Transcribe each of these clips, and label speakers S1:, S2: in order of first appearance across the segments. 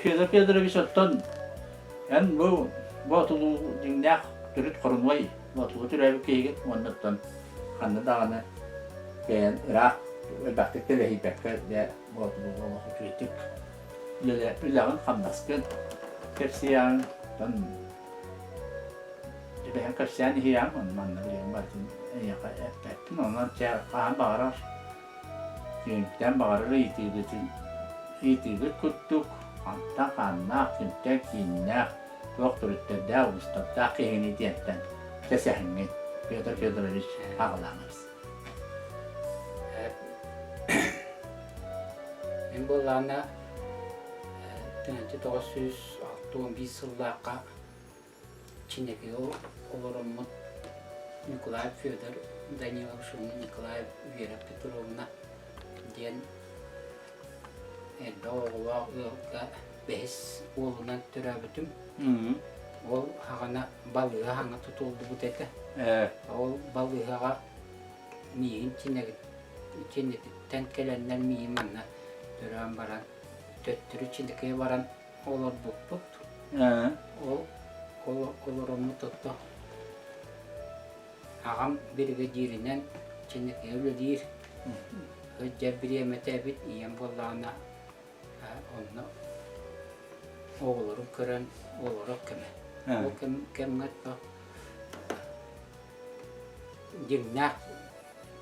S1: Fyodor Fyodorovich ottan en bu atulu dinlek türüt korunmay. Bu atulu türevi keyget ondan kandı dağına ben Irak elbette de hipekte de bu atulu onu kritik. Lele bilen kandaskın Kersiyan dan ben Kersiyan hiyam man bilen batin ya efektin onlar çağ bağırar. Yöntem bağırır itidir kuttuk hatta kannak yöntem kinnak doktor tedavi ustatta kehini diyetten kesehinmin Fyodor Fyodorovich ağlamaz.
S2: Ben bolana 1961 yıllarda Çin'deki olurumut Nikolay Fyodor Danilov'un Nikolay Vera Petrovna diyen doğruğa behes oğlundan türebitim. O hana balığı hana tutuldu bu tete. O balığa miyin Çin'den gelenler miyin anna türen baran töttürü Çin'deki varan olur buk. O olurumu tuttu. Ağam bir gecirinden Çin'deki öyle değil. Hıcca bir yemete bit iyem bollağına onu oğulurum kıran oğluruk kime. O kime to dinnak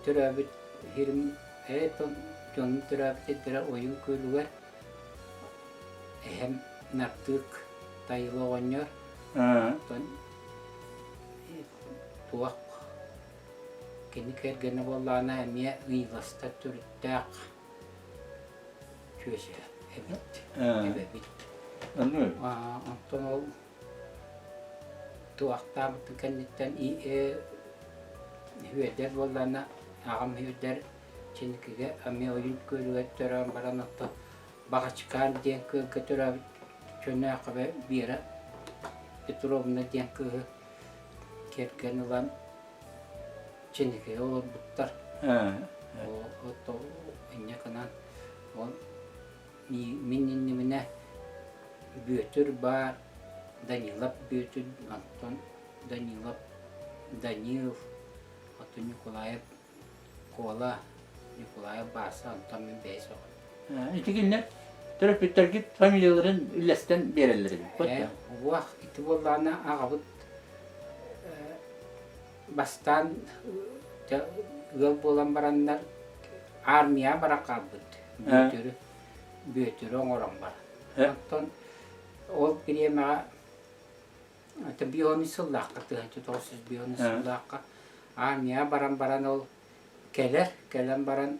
S2: türabit hirim eton jon türabit etira oyun kuyuluver hem naktık tayılı oynuyor. Ton tuak kini kergene bollağına emiye ıyvasta türüttaq çöşe evet bit.
S1: Anlıyorum.
S2: Ondan ol tuakta kenditten iyi hüveder bollağına ağam hüveder Çinlikige emiye oyun kuyuluver tören baranakta bağa çıkan diyen kötüra çöne akabe bir yere Petrovna diyen kergene olan Çinlikige olur buttar. O to inne kanan o minne büyütür ba Danilov büyütür Anton Danilov Anton Nikolayev Kola Nikolayev basa Anton Beso.
S1: İtikinler taraf bitter git familyaların illesten berelleri.
S2: Vah iti bollana ağabıt bastan yol bolan baranlar armiya bırakabıt. Büyütürü oğlan var. Ondan o biriyeme biyonisullakka, 1900 biyonisullakka armiya baran ol gelen baran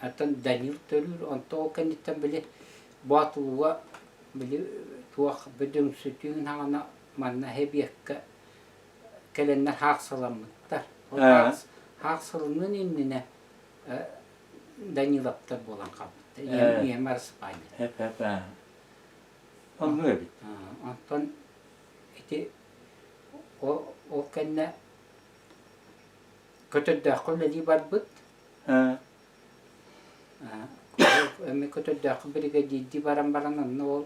S2: atan Danil törür, ondan o kenditten bile batılığa bile tuğak bedüm sütüğün hana manna hebiyekka gelenler haqsalanmışlar. Haqsalının innine Danilov'da bolan kapıttı. Yemar Spanya.
S1: Hep. Anlıyorum.
S2: Ondan iti o kenne kötü dağılı di barbut. Emi kötü dağılı bir di baran o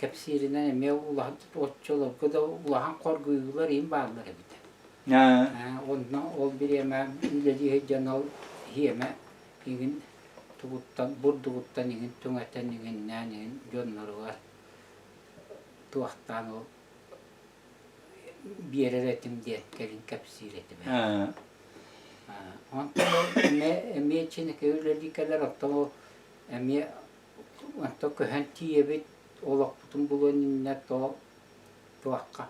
S2: kapsirinden emi ulan otçulu kuda ulan korguyular in bağlar bite. Ondan ol bir yeme iledi canal hiyeme ingin burduguttan ingin tungatan ingin nanin jonları var. Tuaktan o bir yere retim diye gelin kapsireti ben. Ondan emi içindeki öyle dikeler o emi ondan köhentiye bit olak bütün bulun ne to tuakka.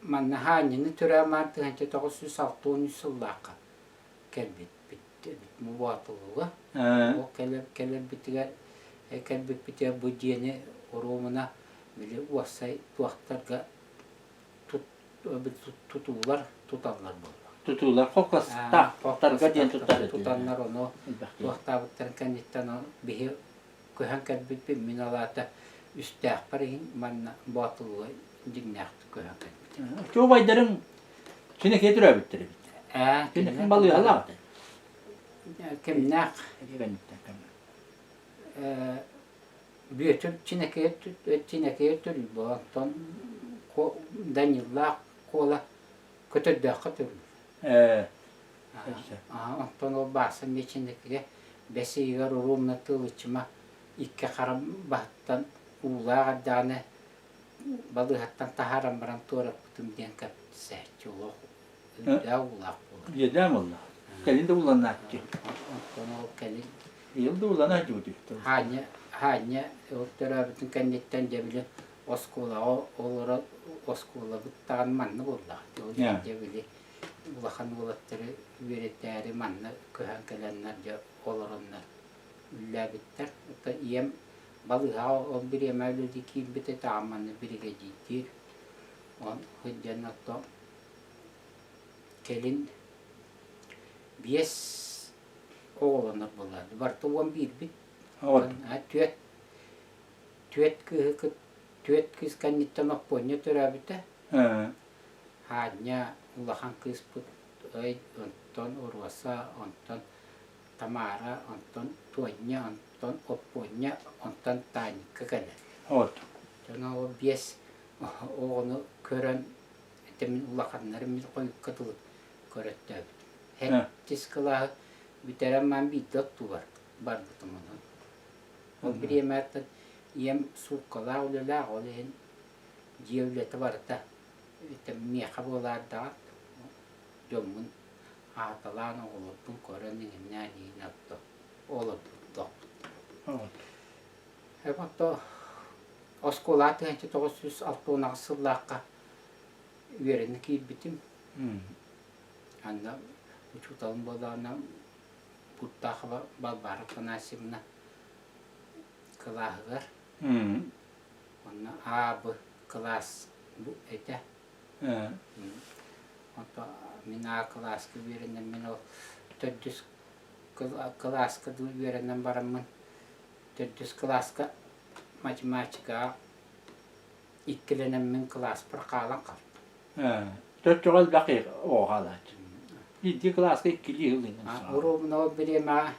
S2: Manna hanini türe martı hence 1960 yıllarda bit mubatılığı. O keler bitiler bitiler bu diyene orumuna bile uasay tuaktarga tutarlar
S1: Tutular kokasta targa diyen
S2: tutanlar onu tuaktabıttan kanittan o bihi köhankan bit minalata üstah parin manna batılığı dinnahtı köhankan.
S1: Çoğu baydarın Çin'e getiriyor bitleri. Çin'e balığı Allah.
S2: Kim nak? büyütür çinekeye türlü bu. Ondan Daniel'la kola kötü dağ türlü. Ondan o basın içindeki besigar urumna tılıçma iki karam bahtan ulağa dane balı hattan taharam baran tora kutum diyen kap sehçi ulu. Da ulaq bulur.
S1: Yedem Allah. Kelinde ulanatçı.
S2: Ondan o kelin.
S1: Yılda ulanatçı bu diyor.
S2: Hanya o tarafın kendinden cebili oskola olara oskola gittan manna bolla. O cebili ulaqan ulatları veretleri manna köhan kelenler de olaranlar. Ülla bitter. O da iyem balığa on bir yemevli ki bite tamamen birige ciddir. On hıccanakta kelin biyes oğlanlar bulardı. Varta on bir bit. Tüet kız kanıttamak boyunca törabite. Hanya ulaqan kız put ay onton urwasa onton Tamara onton tuanya onton oponya onton tani kakale. Jona o bies onu kören temin ulaqanları mi koy katılıp körettü. Hettis kala biteremen bir dottu var butumunun. O bir yemerten yem sukkala ulala olen jevlete varta. Temmiye kabolarda jomun atalan olupun korenin nani napto olupto. Hepatto oskolatı hence 906 sıllıqqa verenni ki bitim. Anda uçutalım bolana puttaqa balbarı nasimna kılahgar. Onna abı klas bu ete. Ota mina klaska verenni mino töddüs klaska verenni baramın töddüs klaska matematika ikkilenen klas praqalan qaldı.
S1: Töttüğüz dakik o halat. İddi klaska ikkili yılın.
S2: Urumno birema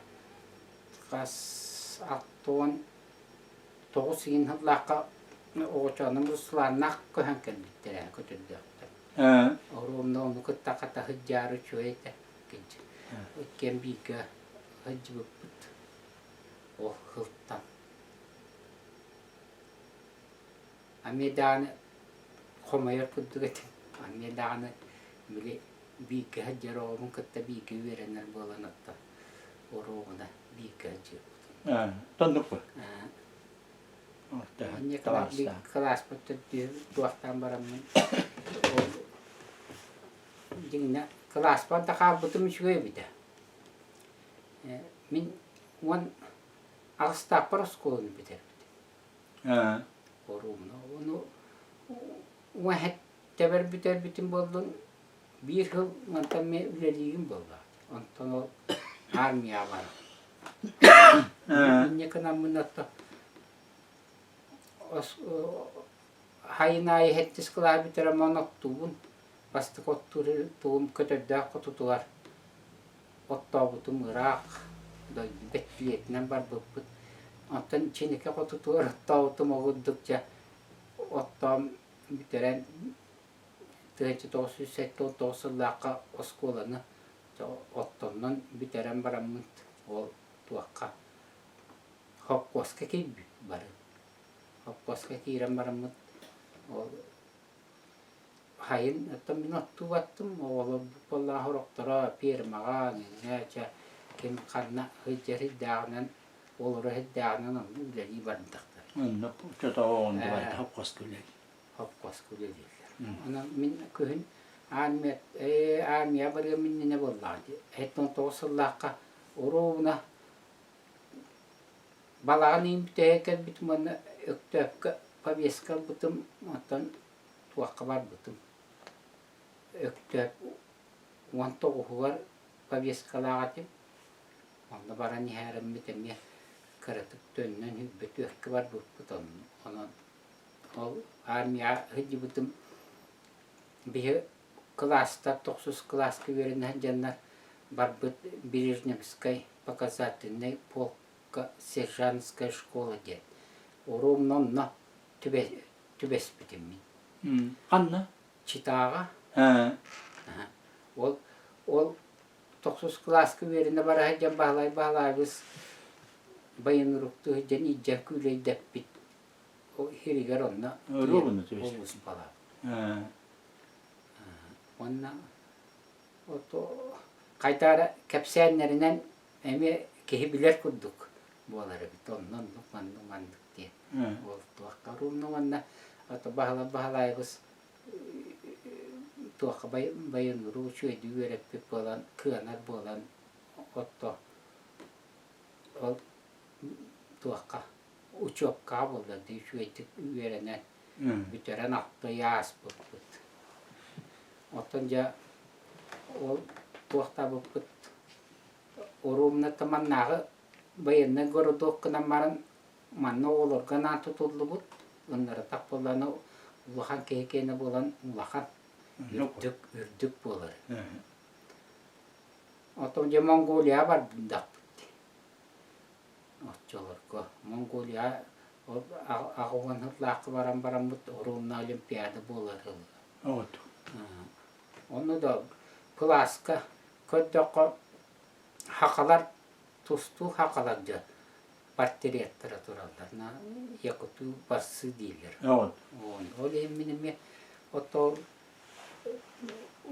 S2: kas attun 9 yıl hıllaqqa oğuçanın ruslanaq köhen kelmittere kötüldü. Urumno onu kıttaqata hıccarı çöğete kinci. Ötken biga hıcı bıpıt. O hılttan. Amedane komayar kuddugetin. Amedane bile biga hıccarı oğumun kıtta biga verenler bolanatta. Urumna biga hıcı.
S1: Tanduk bu.
S2: Hanya kelas petunjuk tuahtan baramın. Jingna kelas pan takal betum şuye bide. Min wan alsta proskolun bide. Orumno onu wahet teber biter bitim boldun bir yıl mantam me üleliğim bolda. Ondan o armiya var. Hanya kenamın atta haynay hettis kılar bitere monoktubun bastı kottur tuğum kötüdağ kotutular otta butum ırak da betliyetinden bar bıpıt ondan çinike kotutular otta butum oğuddukça otta bitere tığıcı 909 laka oskolanı ottondan biteren baramınt o tuakka hokkoska kibbi barı hoppaska kiiren baramut o hayin atam binottu wattum o polla horoktora pirmaga ngecha kim kanna hijri dağnan olur dağnan uleli barıntakta.
S1: Anna çota on var hoppaska leli.
S2: Ana min köhün anmiya barga minne bolladı. Heton tosallaqqa oruna balağın biteke bitmanı öktüpke paveskal butum atan tuakka var butum. Öktüp wanto var paveskalağatı. Onda baran herem bitemye karatık dönnen hübbet ökke var butum. Ona o armiya hıcı butum bir klasta 9 klaska verenler cennet barbut bilir nemskay pakazatı ne pol подготовка сержантская школа дед. Урумнонно түбес битиммин.
S1: Канна?
S2: Читаға.
S1: Ha.
S2: Ол 9 класска веріне бара жан бағлай-бағлайбыз. Байын ұрықты жан иджан күлей дәппит. Херигер онна.
S1: Ұрығыны түбес.
S2: Олғыз бала.
S1: Ha.
S2: Онна қайтары кәпсәнлерінен әме кеһи билер күрдік. Болары бит оннан мандық дие. Ол туаққа румны онна бағлай-бағлайбыз. Туаққа байын ұру чөйді өреппіп болан, кыанар болан отто. Ол туаққа учопқа болды, дей чөйді өренен. Бүтерен ақты яс бұт. Оттан жа ол туақта бұт. Орумны таманнағы байынны городок кынан барын манны олырғанан тұтылды бұт. Онлары тақ боланы улахан кейкені болан улахан. Үрдік болар. Оттан жа Монголия бар бұндақ бұтты. Отчолырға. Монголия ағуған хытлақы баран бұт. Орумны олимпиада болар.
S1: От.
S2: Оны да класска көддіққа хақалар тұсту хақалар жа портреттері тұралдарына екіту барсы дейлер.
S1: От.
S2: Ол емінеме отол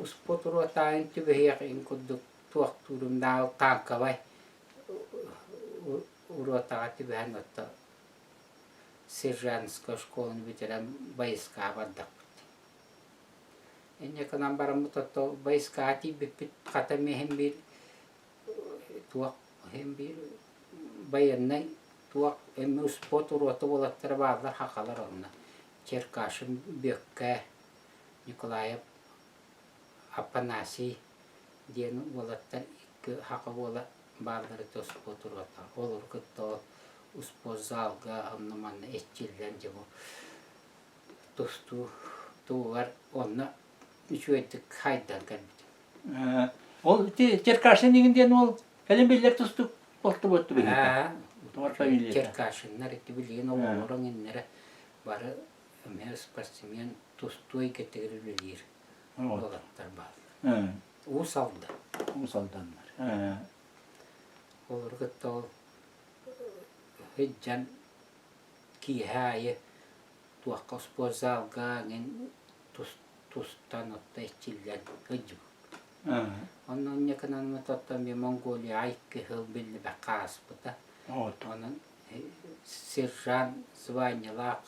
S2: успот ұруатайын түбі еқін күдік туақ тұрымдағы танка бай ұруатаға түбі ән отта сержантская школын бітірен байысқа бардақ бұтты. Әне қынан барым бұтатты байысқа ати біппіт қатаме хем бір туақ хем бір байыннай туақ әмі успот ұруаты болаттыр бағылар хақалар онына. Черкашын Бөкке, Николаев, Апанасий дені болаттар екі хақы бола бағылары тұспот ұруаты. Ол ұрқытты успот залға онныманны әтчелден жемі тұсту туғар онына үшөйдік қайдан кәлбеді.
S1: Ол Черкашын дегенден ол кәлембейлер тұсту болты бұтты білген.
S2: Черкашыннар әтті білген оғырың еннері бары өмер спортсмен тұстуай кәтігірі білер. Олаттар бағылар. Усалды.
S1: Усалданлар.
S2: Ол ұрғытты ол hijjan kihäjä tuokka spozalga ngin tustanot tehchillan hijju. Onnon jakanan matottami Mongolia aikki hılbilli baqaasputa. Onnon сержант званялак,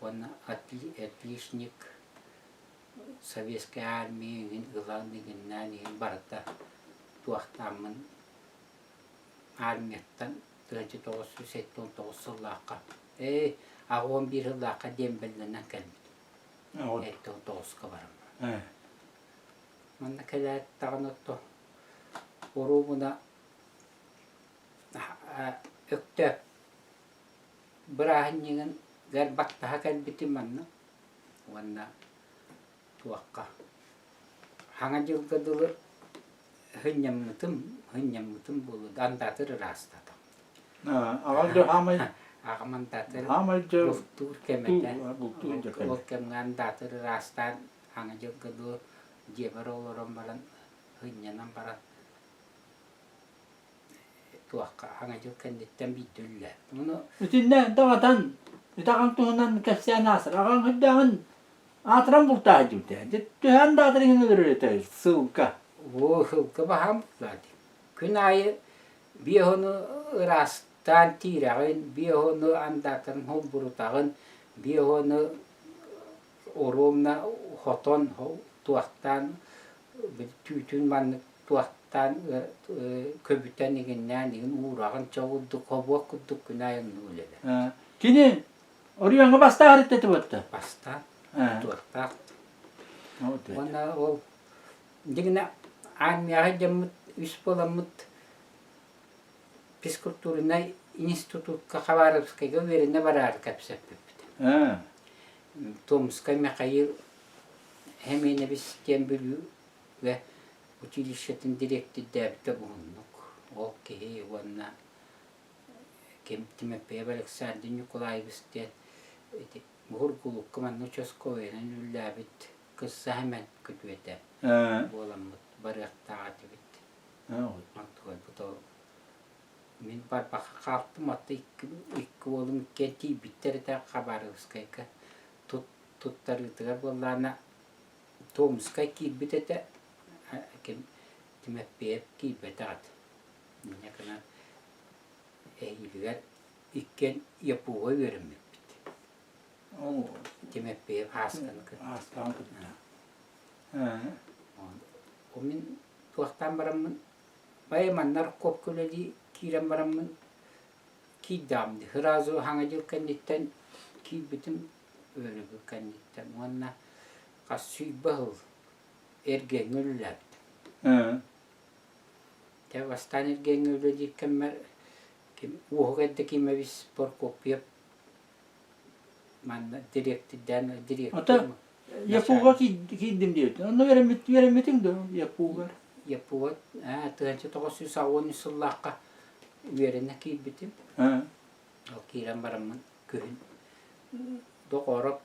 S2: он отличник советской армии, главный генеральный барта туахтамын армияттан 1979 жыллаққа. А 11 жыллаққа дембілінен кәлмеді. 19-қа барым. Манна кәләт тағын отты. Орумына өктөп бір ағыннеген гәр бақтаға кәлбеті манна. Онна туаққа. Хаңа жылғыдылы hınyamıtım bulu dandatır rastladım.
S1: Ağaldı hamay.
S2: Ağaman datır.
S1: Hamaydı.
S2: Tur kemete. O kemgan datır rastan hangacı gıdı jeber olurum balan hınyanam baran. Tuakka hangacı kenditten bitülle. Bunu
S1: Üstünde dağdan dağın tuğundan kesiyen asır. Ağan hıddağın atıran bultağıcı dedi. Tühen dağdırın ödürüyor. Sıvka.
S2: Hılka baham zaten. Gün ayı bir onu rastan tirağın, bir onu andatın homburutağın, bir onu orumna hoton tuaktan, tütün manlık tuaktan köbüten iginden uğrağın çavuduk, hobuk kudduk gün ayın nulele.
S1: Kini oraya basta hariteti battı.
S2: Basta tuaktan. Ona o digna armiyaga jamut üspolamut psikologturuna institutka Khabarovskayga verine barar kapsapıptı. Tomsk'a Mikhail hemine biz tembülü ve училищетин директор дәбті бұғынық. Ол кеге онна Kemtime pebalek sardin yukulayız diye. Vurguluk kuman uçoskoyla lüllabit kıssa hemen kütüvete. Bu olamut barık tağatı bitti. Mantıklı bu da. Min par baka kalktım hatta iki oğlum kenti bitteri de kabarız kayka. Tuttarıtıga bollana Tomskay ki bitete time pep ki betat. Ne kadar eğililer ikken yapıya vermek bitti. Time pep haskan kı.
S1: Haskan kı.
S2: O min tuaktan baramın bayamanlar kopkuleli kiren baramın ki damdı. Hırazı hangacıl kanitten ki bitim öyle bir kanitten. Onunla kasıy bahıl ergengüller. Te vastan ergengüller dikemmer kim uğredeki mevis porkopyap man direktiden
S1: Ata yapığa gittim diyor. Onu veremetin de yapığa.
S2: Yapığa tığınca toğusu savun sullaqqa verene ki bitim. O kiren baramın köyün doğurup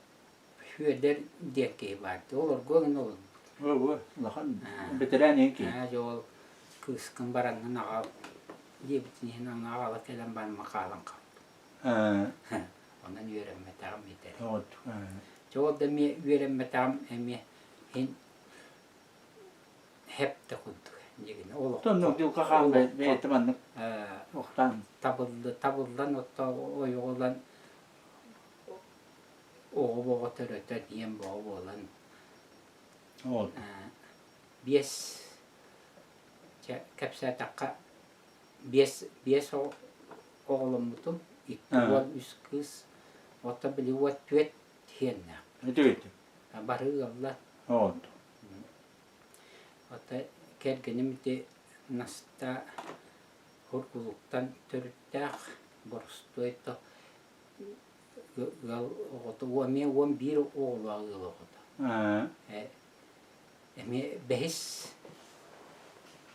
S2: hüeder diye vardı. Olur goğun olur.
S1: O lahan bitiren ki.
S2: Yol kıskın baranın ağa diye bitinin ağalık eden ben makalan kaldı. Ondan öğrenme tamam yeter. Yol da mi öğrenme tamam emi hin hep de kuddu.
S1: Tonnu dil kahan be etmanlık. Oktan.
S2: Tabıldan otta o yoldan o boğa töröten yem boğa olan. Bies kapsa takka bies oğlum mutum ikkuan üst kız otta bili wat tüet hienna.
S1: Tüet.
S2: Barı Allah. Otta kergenim de nasta hurkuluktan törüttääq borstuita gal otta uam bir oğlu ağıloqta. Emi behis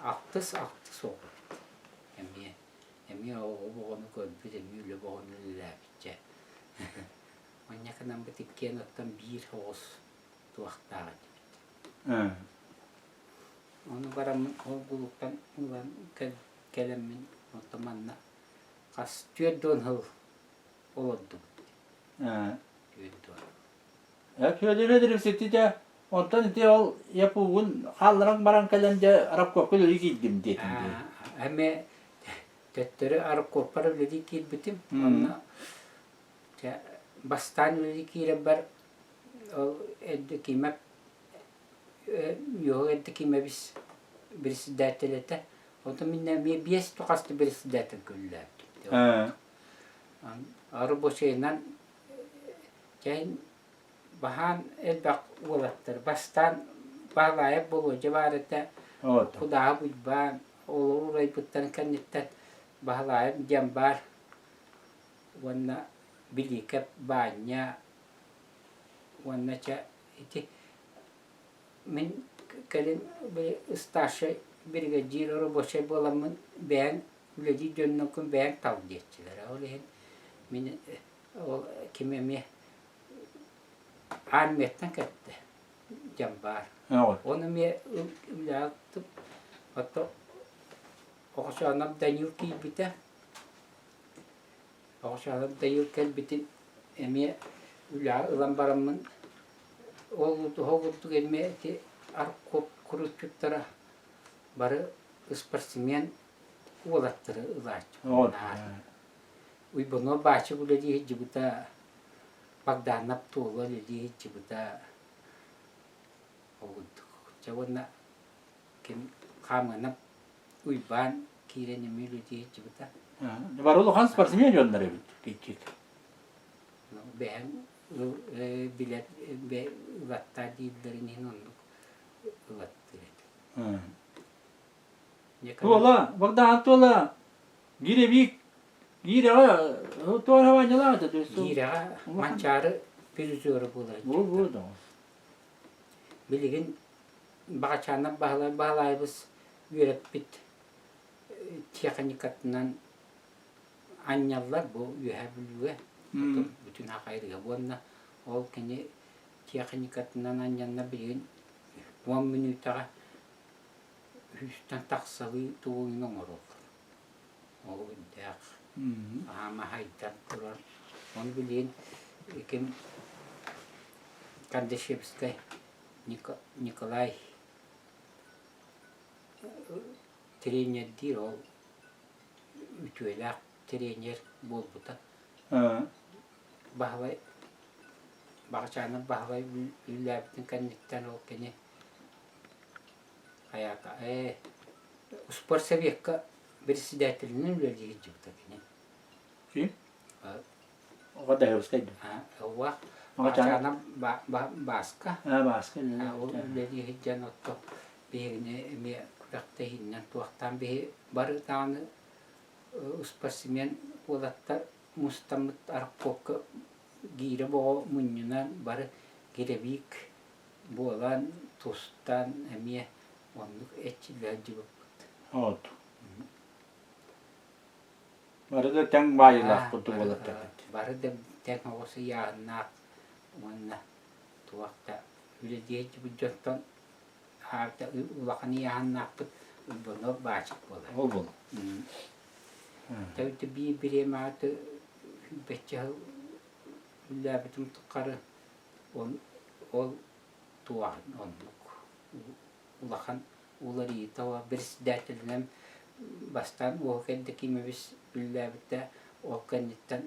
S2: aktıs oldu. Emi o boğunu koydu, emi boğunu lüllabitçe. Manyakanın bitikken ottan bir hoğuz tuaqtağıdı. Onu baramın olguluktan ulan kelemin ottamanna kas tüyedon hıl oloddu. Tüyedon.
S1: Ya köyde sitti de ondan ite ol yapıgun halran baran kalınca Arap kokulu gittim dedim.
S2: Ama tettere Arap kopara dedi ki bitim. Ona bastan dedi ki ber eddeki map yok eddeki mebis birisi dertelete. O da minne mi bies tukastı birisi dertel güller. Arı boşayla keyin bahan elbaq olattır. Bastan bağlayıp bulu civarette kudağı bulban olur orayı buttan kanittet bağlayıp jambar wanna bilikep banya wanna ça iti min kalin bir istaşa bir gecir arı boşay bolamın ben ledi dönnükün ben tavdiyetçiler. Öyle min o kime mi Ahmet'ten kattı jambar. Onu mi yaptım. Hatta okşanam danyur ki bite. Okşanam danyur kel bitin emi ulan baramın oldu gelme ti arkop kuruttuktara barı ısparsimiyen olattırı ılaç. Uy bunu bahçe bu dedi Cibuta pagdanap tulo dedi Cibuta oldu. Cawana kim kamanap uyban kireni miludi Cibuta.
S1: Var olu hans parsimiyen yolları gittik.
S2: Ben bilet be vatta dillerinin onu vattı.
S1: Tuolla, bagdan tuolla girevik gira tuor havanyala da diyorsun.
S2: Gira mançarı pürüzüyor bular.
S1: Bu da.
S2: Bilgin bahçana bağlaybız verip bit tiyakanikatından anyallar bu yühebülüge bütün hakayırıga bununla ol kini teknikatından anyanna bilin 10 minutaga hüstten taksalı tuğuyla orul. O dek ama haydan kurar. Onu bilin kim Kardashevskay Nikolay trener değil o ütüler trener bolbuta. Bahvay bahçanın bahvay üllebitin kanitten o kene hayata spor seviyeka председателinin ülleyi çıktı kene.
S1: Kim? O kadar hevskaydı.
S2: O bahçanın baska.
S1: Başka
S2: O ülleyi hiccan otto birine mi kudaktahinden tuaktan bir barı tane uspasimen olatta mustamit arkok gire bo munjunan barı girebik bolan tostan emiye onluk etçiler gibi.
S1: Oldu. Barada ten bayılar kutu olarak.
S2: Barada ten olsa yağnak onunla tuakta öyle diye gibi jottan hatta ulakani yağnak bunu başık bolar.
S1: O bu.
S2: Tabii bir biremate becce labitum tukarı ol tuağın onluk ulakan uları tava председателем bastan o kendiki mebis labitte o kendinden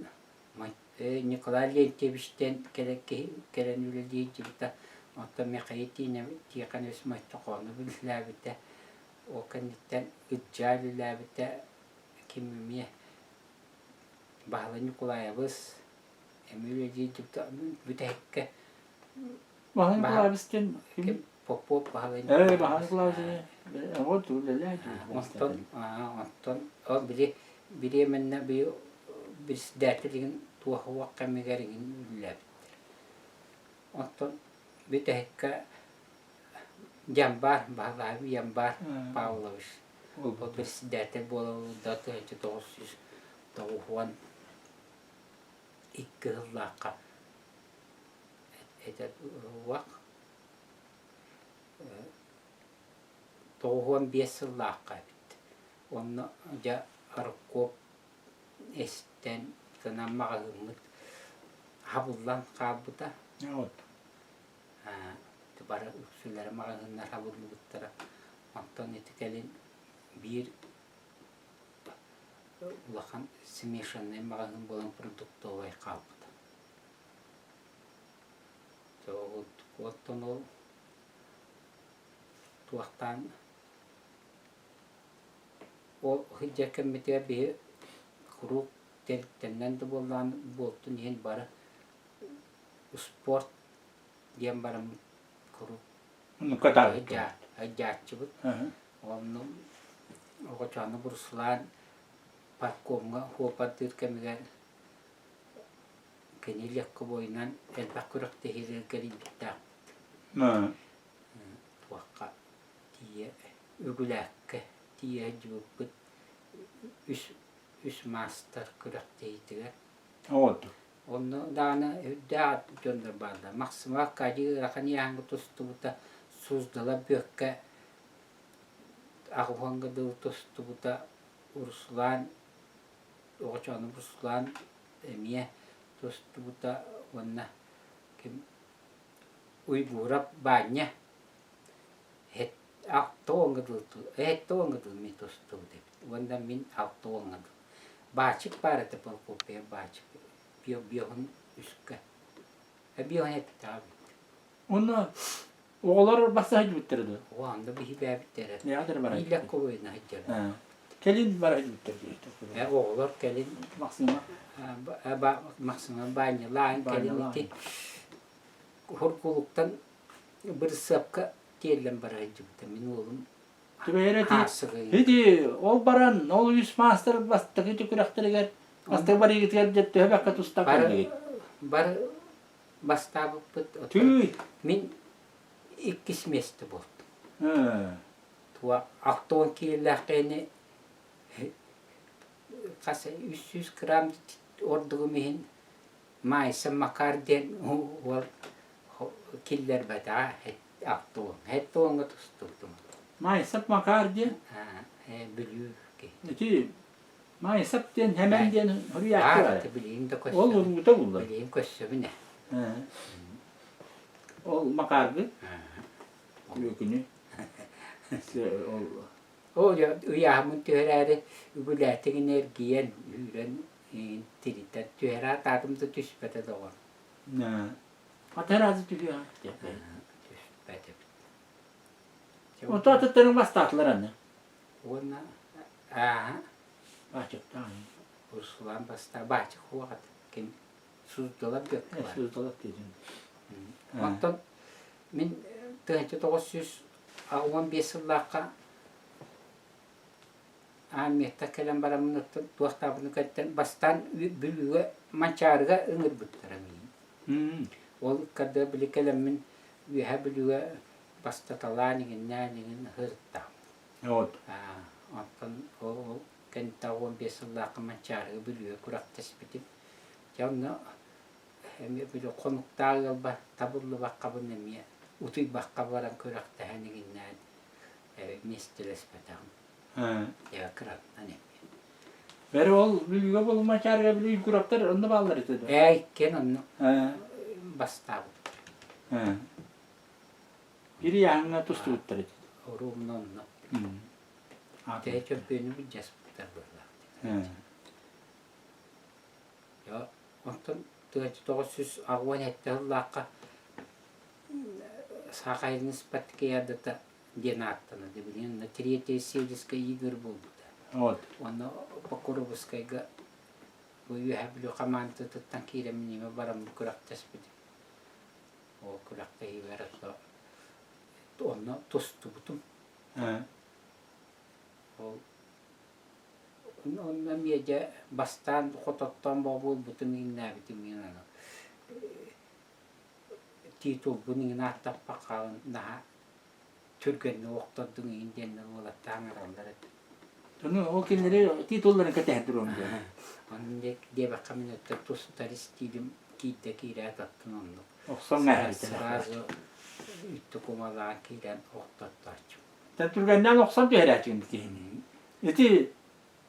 S2: Nikolay Lenteviş'ten gelen öyle diyecekti. Hatta mekayetine tiyakan esmay toqonu bil labitte o kendinden üccali labitte kimmiye bahla Nikolay'ımız öyle diyecekti. Bütekke
S1: Bahane kulağımızken
S2: kim pop bahla
S1: bahane kulağımızken o tuğla
S2: ondan o biri menne bir председателин tuah wakamigarin lab. Ondan bütekke jambar bahla jambar Pavlovich. O председатель bolu datı hece doğsuz doğuan ikkıllaka etet wak doğuan biesillaka bit. Onu ja arkop esten tanamağımız habullan kabuta.
S1: Evet.
S2: Tubara usulları mağazınlar habulluktara. Ondan etikelin bir ulakan смешанный mağazın bolan produktu olay kabuta. Ondan o tuaktan o hıcca kemmete bir kuruk tenden de bolan boltun yen bara sport diyen bara kuruk
S1: Onu kadar.
S2: hıcca çıbıt onu o çanı burslan parkomga hopatir kemigen kenilyak boynan el bakurak tehir gelin bitta tuakka diye ögülakke diye cübüt üs master kurak tehitiler.
S1: Oldu.
S2: Onu dana hüddat gönder balda. Maksima kaji rakani hangi tostubuta suzdala bökke ağuhanga dı tostubuta ursulan oğaçanı ursulan emiye tostubuta onna kim uygurap banya het aktoğanga dı toğanga dı mi tostubuta onda min aktoğanga dı bahçık para tepal kopya bahçık biyahın üstka biyahın hep tabi
S1: Onu oğullar basa hacı bitirdi.
S2: o anda bir hibe bitter
S1: Ne adır bara?
S2: İlla koyuna hacca
S1: Kelin bara hacı bitirdi.
S2: oğullar kelin
S1: Maksima.
S2: maksimum banyo lan kelin iti horkuluktan bir sapka diyelim bara hacca bitter min oğlum
S1: Tübeyre değil. Hidi o baran o 100 master bastı ki kuraktere gel. Bastı bari gitler cepte hep kat usta kaldı.
S2: Bar basta put
S1: Tüy.
S2: min ikkis meste bol
S1: He.
S2: tua akton ki lakene kasa 300 gram ordugu mihin maysa makar den o killer bata aktuğun. Hettuğunu tusturdum.
S1: Maysap makar diye.
S2: Biliyor ki.
S1: Eti maysap diyen hemen diyen hürriyet var.
S2: Artı bileyim de koştum.
S1: Olur bu da bulur.
S2: Bileyim koştum ne.
S1: Ol makardı. Yökünü.
S2: O ya uyamın tüherleri übületin energiyen hüren tiritten tühera tadımda düşbete doğru.
S1: Ne? Terazi tühüyor.
S2: Düşbete.
S1: O tatlıların bas tatlılar anne.
S2: Ona aha
S1: Bahçık tane.
S2: Ursulan basta bahçe kuvat. Kim suz dolap yok var.
S1: Suz dolap dedim.
S2: Ondan min 1915 yıllığa Ahmet'te kelem baramını tuğaktabını katten bastan bülüğe mançarıga ıngır bütteremeyin. Ol kadar bile kelemin üye bülüğe basta talanigin nânigin hırtta.
S1: Evet.
S2: Ondan o kenta 15 yıllığa mançarıga bülüğe kurak tespitip canlı hem böyle konukta galiba tabullu bakkabın emiye utuy bakkabaran kurak tahanigin nân mistiles betam. Ya kırat hani.
S1: Beri ol bilgi bulma çarga bile kuraptar onu bağlar istedi.
S2: Ken onu basta.
S1: Biri yanına tustu tuttur.
S2: Orum nonno. Te çok benim bir cesputar burada. Ya ondan 1917 yıllığa Sakay'ın ispat kıyada da Genattan da bilin, Tretья сельская игр buldu da.
S1: Evet.
S2: Onu Pokurovskayga bu yuhablu kamantı tuttan kireminime baram kurak tespit. O kurakta iverat onu tostu butum. O onunla miyece bastan kotottan babul butum inna bitim inana. Titul bunun inata pakalın daha Türkiye'nin oktadığını indiğinde ola tanrıları.
S1: Onu o kinleri titulların katehdir onu.
S2: Onun diye bakamın öte tustaris dilim kitte kiret attın onu.
S1: Oksan nerede?
S2: Sırası üttü kumalar kiren oktattaçım.
S1: Sen Türkiye'den oksan tüheracın dikeni. Eti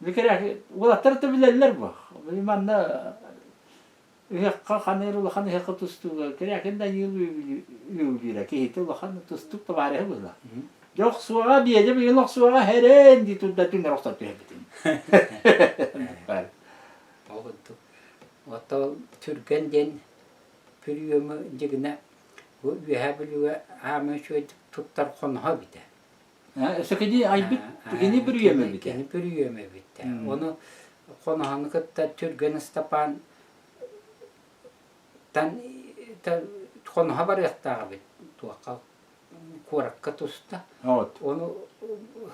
S1: bir kere ola tartı bilerler bu. Limanla Hekka kanero lahan hekka tustu. Kaya kenda yürüyüyor ki hiç lahan tustu tabarı bu la. Yok suğa diyece bir yok suğa heren di tutta tün roksa tühebitin.
S2: Oldu. Oto Türkiye'den pürüyümü digine bu üyebiliyor ama şöyle tuttar konuha biter.
S1: Sökedi ay bit yeni pürüyümü biter.
S2: Yeni pürüyümü biter. Onu konuhanı kıtta Türkiye'nin stapan tan konu haber yattağı bit tuakal kurak katusta onu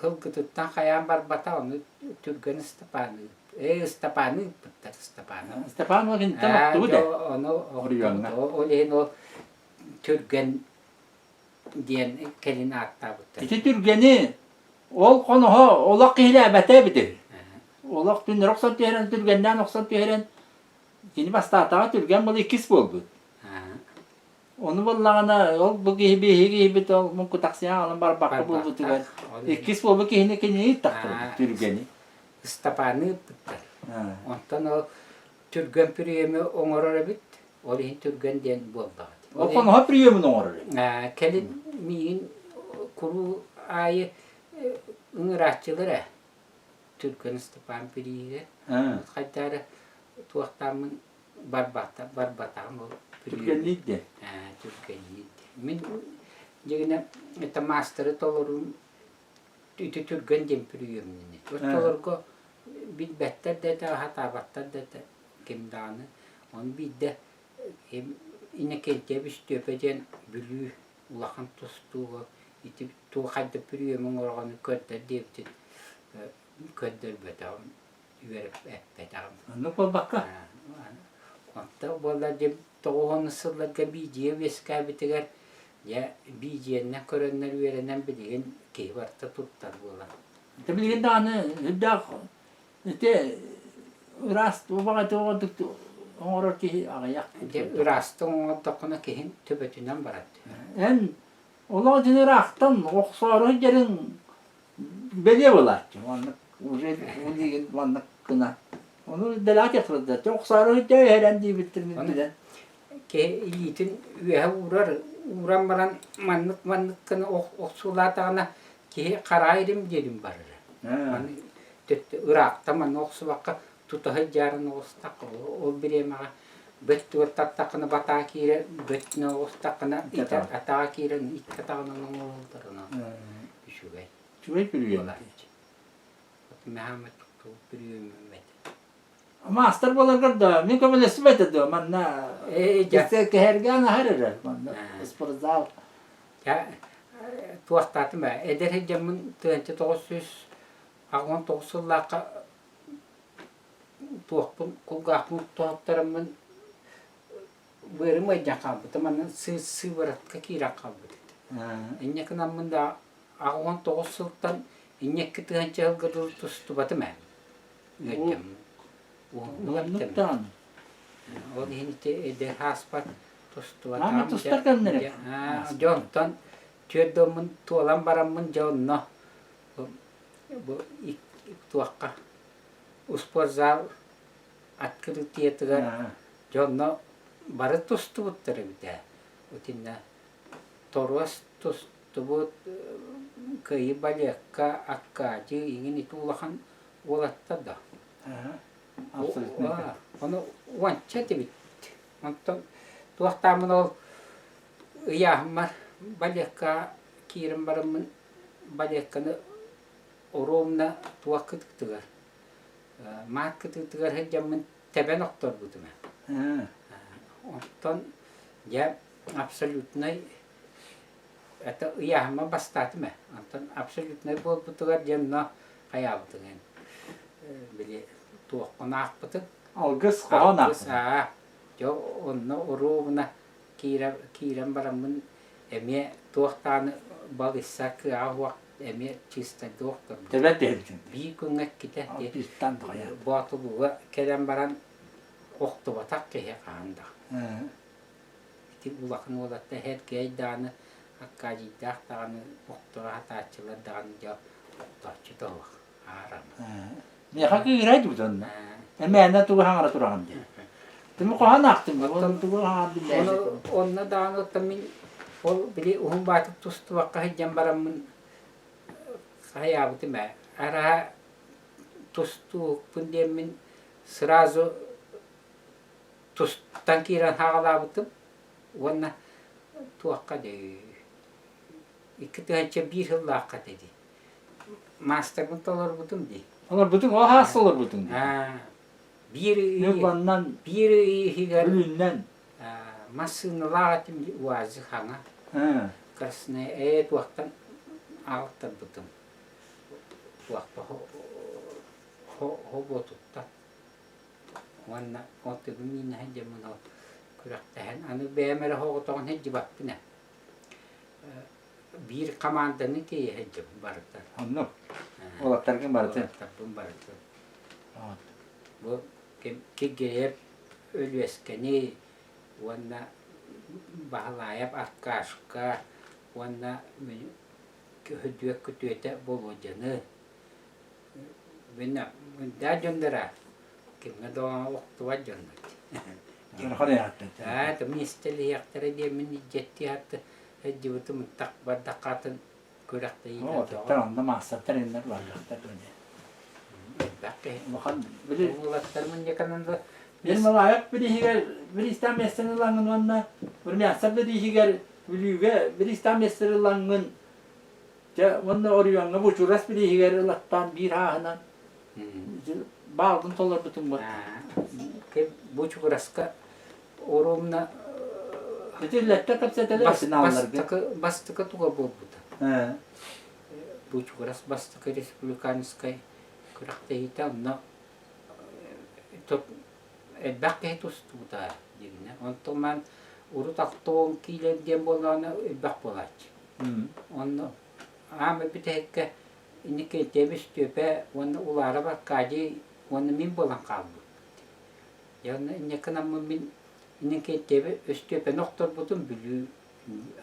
S2: hılgıtıttan kayan barbata onu Türk'ün Stepan'ı Stepan'ı bitter Stepan'ı
S1: Stepan vakit tamam tuğdu de
S2: o lehin o Türk'ün diyen kelini atta bitter
S1: İki Türk'eni ol konuha olak hilabete bitir olak tün roksa tüheren Türk'enden roksa tüheren yeni bastata Türk'en bunu ikis buldu. Onu vallahi bu gibi mungku taksiya alam barbak bu tugan. İkis bu kini kini taktır Türk'eni.
S2: Stepan'ı bitter. Ondan o Türk'ün pürüyemi oңorora bit. Olihin Türk'ün diyen buldu.
S1: O konu ha pürüyemi oңorora.
S2: Kelin miyin kuru ayı ıngıratçıları Türk'ün Stepan pürüyü. Hatta tuaktamın barbatam o
S1: Türk'enlikti.
S2: Türk'enlikti. Min jigine eta master'ı tolorun tütü Türk'en dempürüyümünü. O tolorgo bir better de hata battar de kimdanı. On bir de ine kente bir stöpeden bülü ulakan tostuğu iti tu hayda pürüyümün organı kötter devti kötter betam verip betam.
S1: Ne kol bakka?
S2: Hatta bolla toğun sırlarga bijiye veska bitiger ya bijiyenne körönler verenen bilgen ki varta tuttar bolla.
S1: Tabii ki daha ne hüdda işte Rast bu bana doğduk onlar ki ağayak.
S2: Irastın o dokuna kehin töbetinden barattı.
S1: En ola dini raktan oksarı gelin belye bolar. Vanlık ujet uligen vanlık kına. Onu delat yakırdı. Oksarı de herendi bitirmedi.
S2: Ke ilitin üye uğran baran manlık kına oksulatağına ki karayırım dedim barırı. Man Irak'ta man oksu bakka tutahı jarın okstak o biremağa Betti ottattaqına batakire betne ostakına ita atakire ikkatağının olurlarına düşüge.
S1: Çüvek biliyorlar.
S2: Mehmet tuttu biliyor Mehmet.
S1: Master bolar da mi kabul sibet da manna. Jesse ke hergana harar manna. Sportsal.
S2: Ya tuastatım ben. Eder hecamın tığınca 900 tuakpun kugakpun tuaktarımın Beri kaldı, teman sıvırat kira kaldı. İnnek namında ağon toğusultan innek kıtığın çağırgıdır tustu batı mı? Geçtim.
S1: Noktan.
S2: O dihinte eder haspat tustu batı.
S1: Ama tustakan nereye?
S2: Jontan tüydomun tualan baramın jonno. Bu tuakka usporzal atkırı tiyatıgar jonno. Barat tustu butları bir de. Utinna torwas tustu but kayı balyakka akkacı ingin itu ulakan ulatta da. Onu wanca tibit. Ondan tuahtamın ol yahmar balyakka kirim baramın balyakkanı oromna tuah kıtıktıgar. Mat kıtıktıgar hecamın tebe noktor budume. Ondan ya absolutnay это yahma bastati me. Ondan absolutnay bol butugar janna kayabtıgan. Bile tuaqonak butun.
S1: Algıs qonak.
S2: Jo onna orubna kiram baramın eme tuaqtanı bagissak awaq eme çista doktor.
S1: Tebet edin.
S2: Bir kungak kita.
S1: Pistan da ya.
S2: Batu buga kelam baran oktu batak ke kanda. Ti ulakın olatta her geydanı hakkaji dahtanı oktu hataçılar danca oktaçı da aram.
S1: Ne hakı giraydı bu dönme. Eme tu hangara turan diye. Temu kohan aktım. Onu tu kohan diye.
S2: Onna dağını tamin ol bili uhum batık tustu vakka jambaramın hayabıtı me. Ara tustu pundemin sırazı tustan kiran hağalabıtım. Onna tuakka de iktihanca bir yıl laqqa dedi. Master'ın tolar butum di.
S1: Onlar bütün o has olur bütün.
S2: Bir
S1: Yuvandan
S2: bir higar
S1: ölünden.
S2: masını lağatım vazı hanga. Karsne tuaktan altta butum. Tuakta ho botutta. Onna otte minna hejamın o kuraktahan anu bemer ho ton hejji baktına. Bir kamandanı ki hejjam barıkta.
S1: Anno. Olaktarken barıtı.
S2: Tapın barıkta. Bu ki gelip ölüeskeni onna bahlayap arkadaşka onna hüdüye kütüyete bolacağını benim daha göndera kimle doğan vakti var gönderdi.
S1: Hadi hatta.
S2: Tabii isteli yaktara diye min jetti hatta hecibtu mutakbar dakatın kurakta yine.
S1: Tamam da mahsaplar inler var yakta böyle.
S2: Bakın
S1: Bakan biri
S2: ulaştırmanın yakınında
S1: benim ayak biri higer biri İslam mesleğinin lanın bir mahsap biri higer biri İslam mesleğinin ya onda oriyanga bu çuras biri higer lattan bir hahına bağın tolar bütün bu.
S2: Ke bu çuraska orumna
S1: Detillette kapsateler sınavlar.
S2: Bastıka tuga bobuta. Bu çuras bastıka respublikanskay kurakta hitamna top bakke tustuta dirine. Ontoman urutakton kilen diembolana bakpolach. Onno ame bitekke inike tebis tepe onna ulara bakkaji onna min bolan kalbu. Yani ne kadar min inin kettebi östüpe noktor budum bülü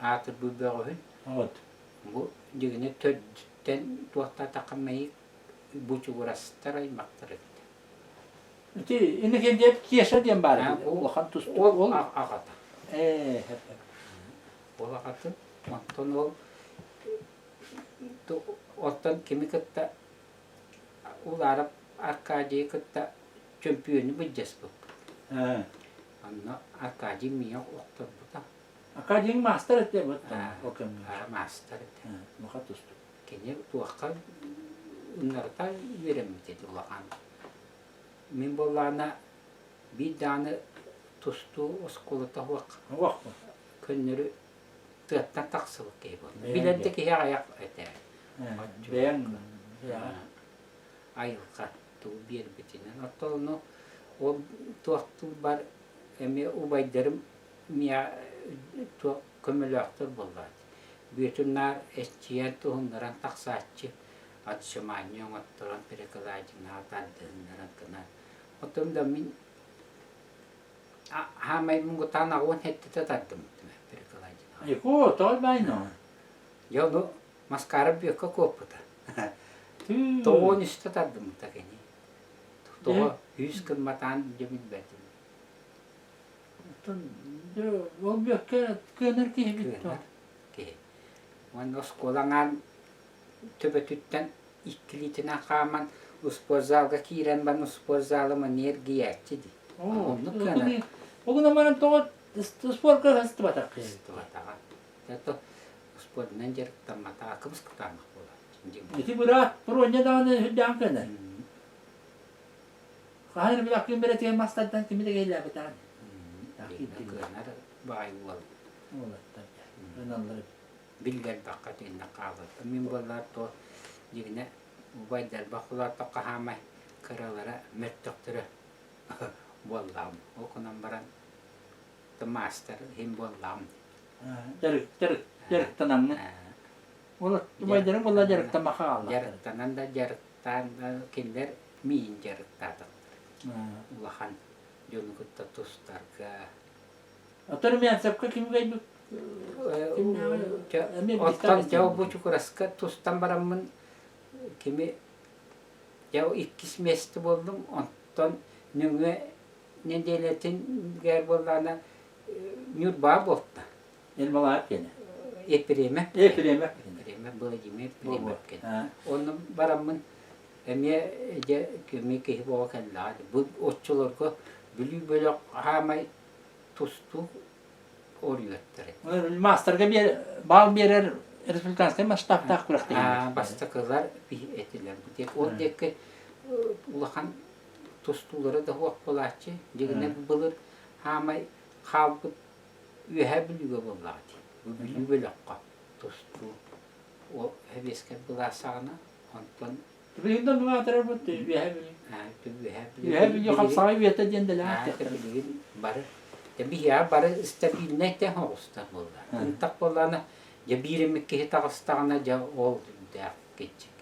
S2: atır bu bağın.
S1: Evet.
S2: Bu digine tötten tuhatta takamayı bu çuğrastara imaktırı.
S1: Ti inni kendi hep yaşa diyen bari.
S2: Ha, o-
S1: Okan tustu.
S2: Ol ağata.
S1: Hep.
S2: Ol ağata. Ondan ol ottan kimi kıtta ularıp arkadiye kıtta çömpüyünü bıcces bu.
S1: Ha.
S2: Anna arkadi miya oktor bu da.
S1: Akademi master etti bu.
S2: Ha.
S1: Okan.
S2: Master.
S1: Okan tustu.
S2: Kene tuakka unlarta veremedi ulan. Min bollana bir tane tustu oskolata vak
S1: Vak.
S2: könürü tığattan taksılık gibi.
S1: Beğendi.
S2: Bilendeki her ayak ete.
S1: Beğen.
S2: Ayıl kattu bir bitinen. Atolno o tuaktu bar emi ubaydarım miya tuak kömülüktür bolladı. Bütünler eşçiyen tohumların taksatçı atışmanyon attıran perikalaycın hatardığınların kınar. Otum da min hamay mungutan ağın hette tatardım perikalaycın.
S1: Ay ko tol bayno.
S2: Ya no maskara büyük kopuda. Toğun üstü tatardım da gene. Toğu 100 kılmatan demin verdim.
S1: O bir kınır ki bitti.
S2: Ki. Wan oskolangan töbe tütten ikkilitine kaman usporzalga kiren ban usporzalama ner giyerçidi.
S1: O gün ama to spor kahastı batak.
S2: Istuvataga. Tato uspor nenjer tamata akımız kıtamak bola.
S1: Iti bura pronya da ne hüddan kana. Kahir bir akım bere tiyan mastaddan kimi de geliyor bir tane.
S2: Kınar bay wal.
S1: Ola tabii. Ben anlarım.
S2: Bilger bakat inna qalat. Min bollar to yine ubaydar bakular to qahamay karalara mettokturu. Bollam. O kunan baran the master him bollam.
S1: Jarık tanam mı? Ola baydarım ola jarık tamaka Allah.
S2: Jarık tanan da jarık tan kinder min jarık tatak. Ulahan jonu kutta tustarga.
S1: Atar mi ansapka kim gaydu?
S2: Ottan jauh bu çukuraska tustan baramın kimi jauh ikkis mesti boldum ondan nüge nedeletin ger bollana nyurba botta.
S1: Elmalar gene.
S2: Epireme.
S1: Epireme.
S2: Epireme bölgeme epireme gene. Onun baramın emiye je kimi ki bu kella bu otçular ko bülü böyle hamay tustu oruyottere.
S1: Masterga bir bal bir resultansı ama staff tak bıraktı.
S2: Basta kızlar bir etiler. Bu tek o tek ulahan tustuları da hoş bulaçı. Digine bulur hamay kalbı ühe bilüge buladı. Bu bilüge bilakka tustu. O hebeske bulasana ondan
S1: Bir de ne kadar bu ühe
S2: ühe
S1: ühe bilüge kapsağı bir de diyendeler.
S2: bilüge bar. Tabi ya bar stabilne te hosta bolla. Tak bollana ya birimi ki takastana ja ol da geçecek.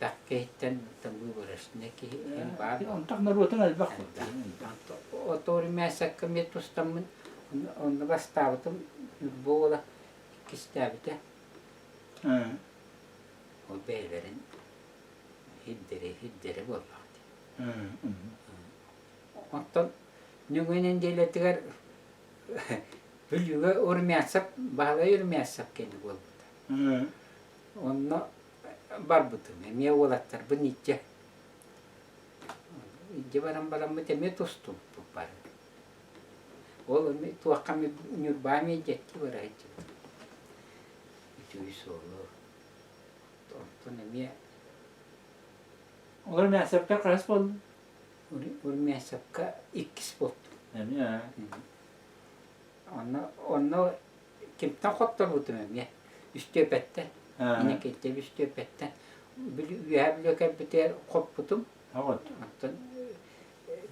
S2: Bakketten tabu burasına ki bar.
S1: Tak narutan al bak.
S2: O tori mesak metustamın onu bastavtum bola kistavite. O beylerin hiddere bolladı. Ondan nügenin deletiler bülüge urmiyasap bağla yürümiyasap kendi boldu. Onunla barbutum. Emiye olatlar bu nice. İnce baran mı temiye tostum bu bar. Oğlum tuakami nyurbami jetti bara hiç. Itu solo. Ondan emiye
S1: Olur mu asapka karas bol?
S2: urmiyasapka iki spot.
S1: Ya.
S2: Onu kimden koptu bu dönem üstü bette. Yine gitti üstü bette. Üye biter koptum.
S1: Evet.
S2: Ondan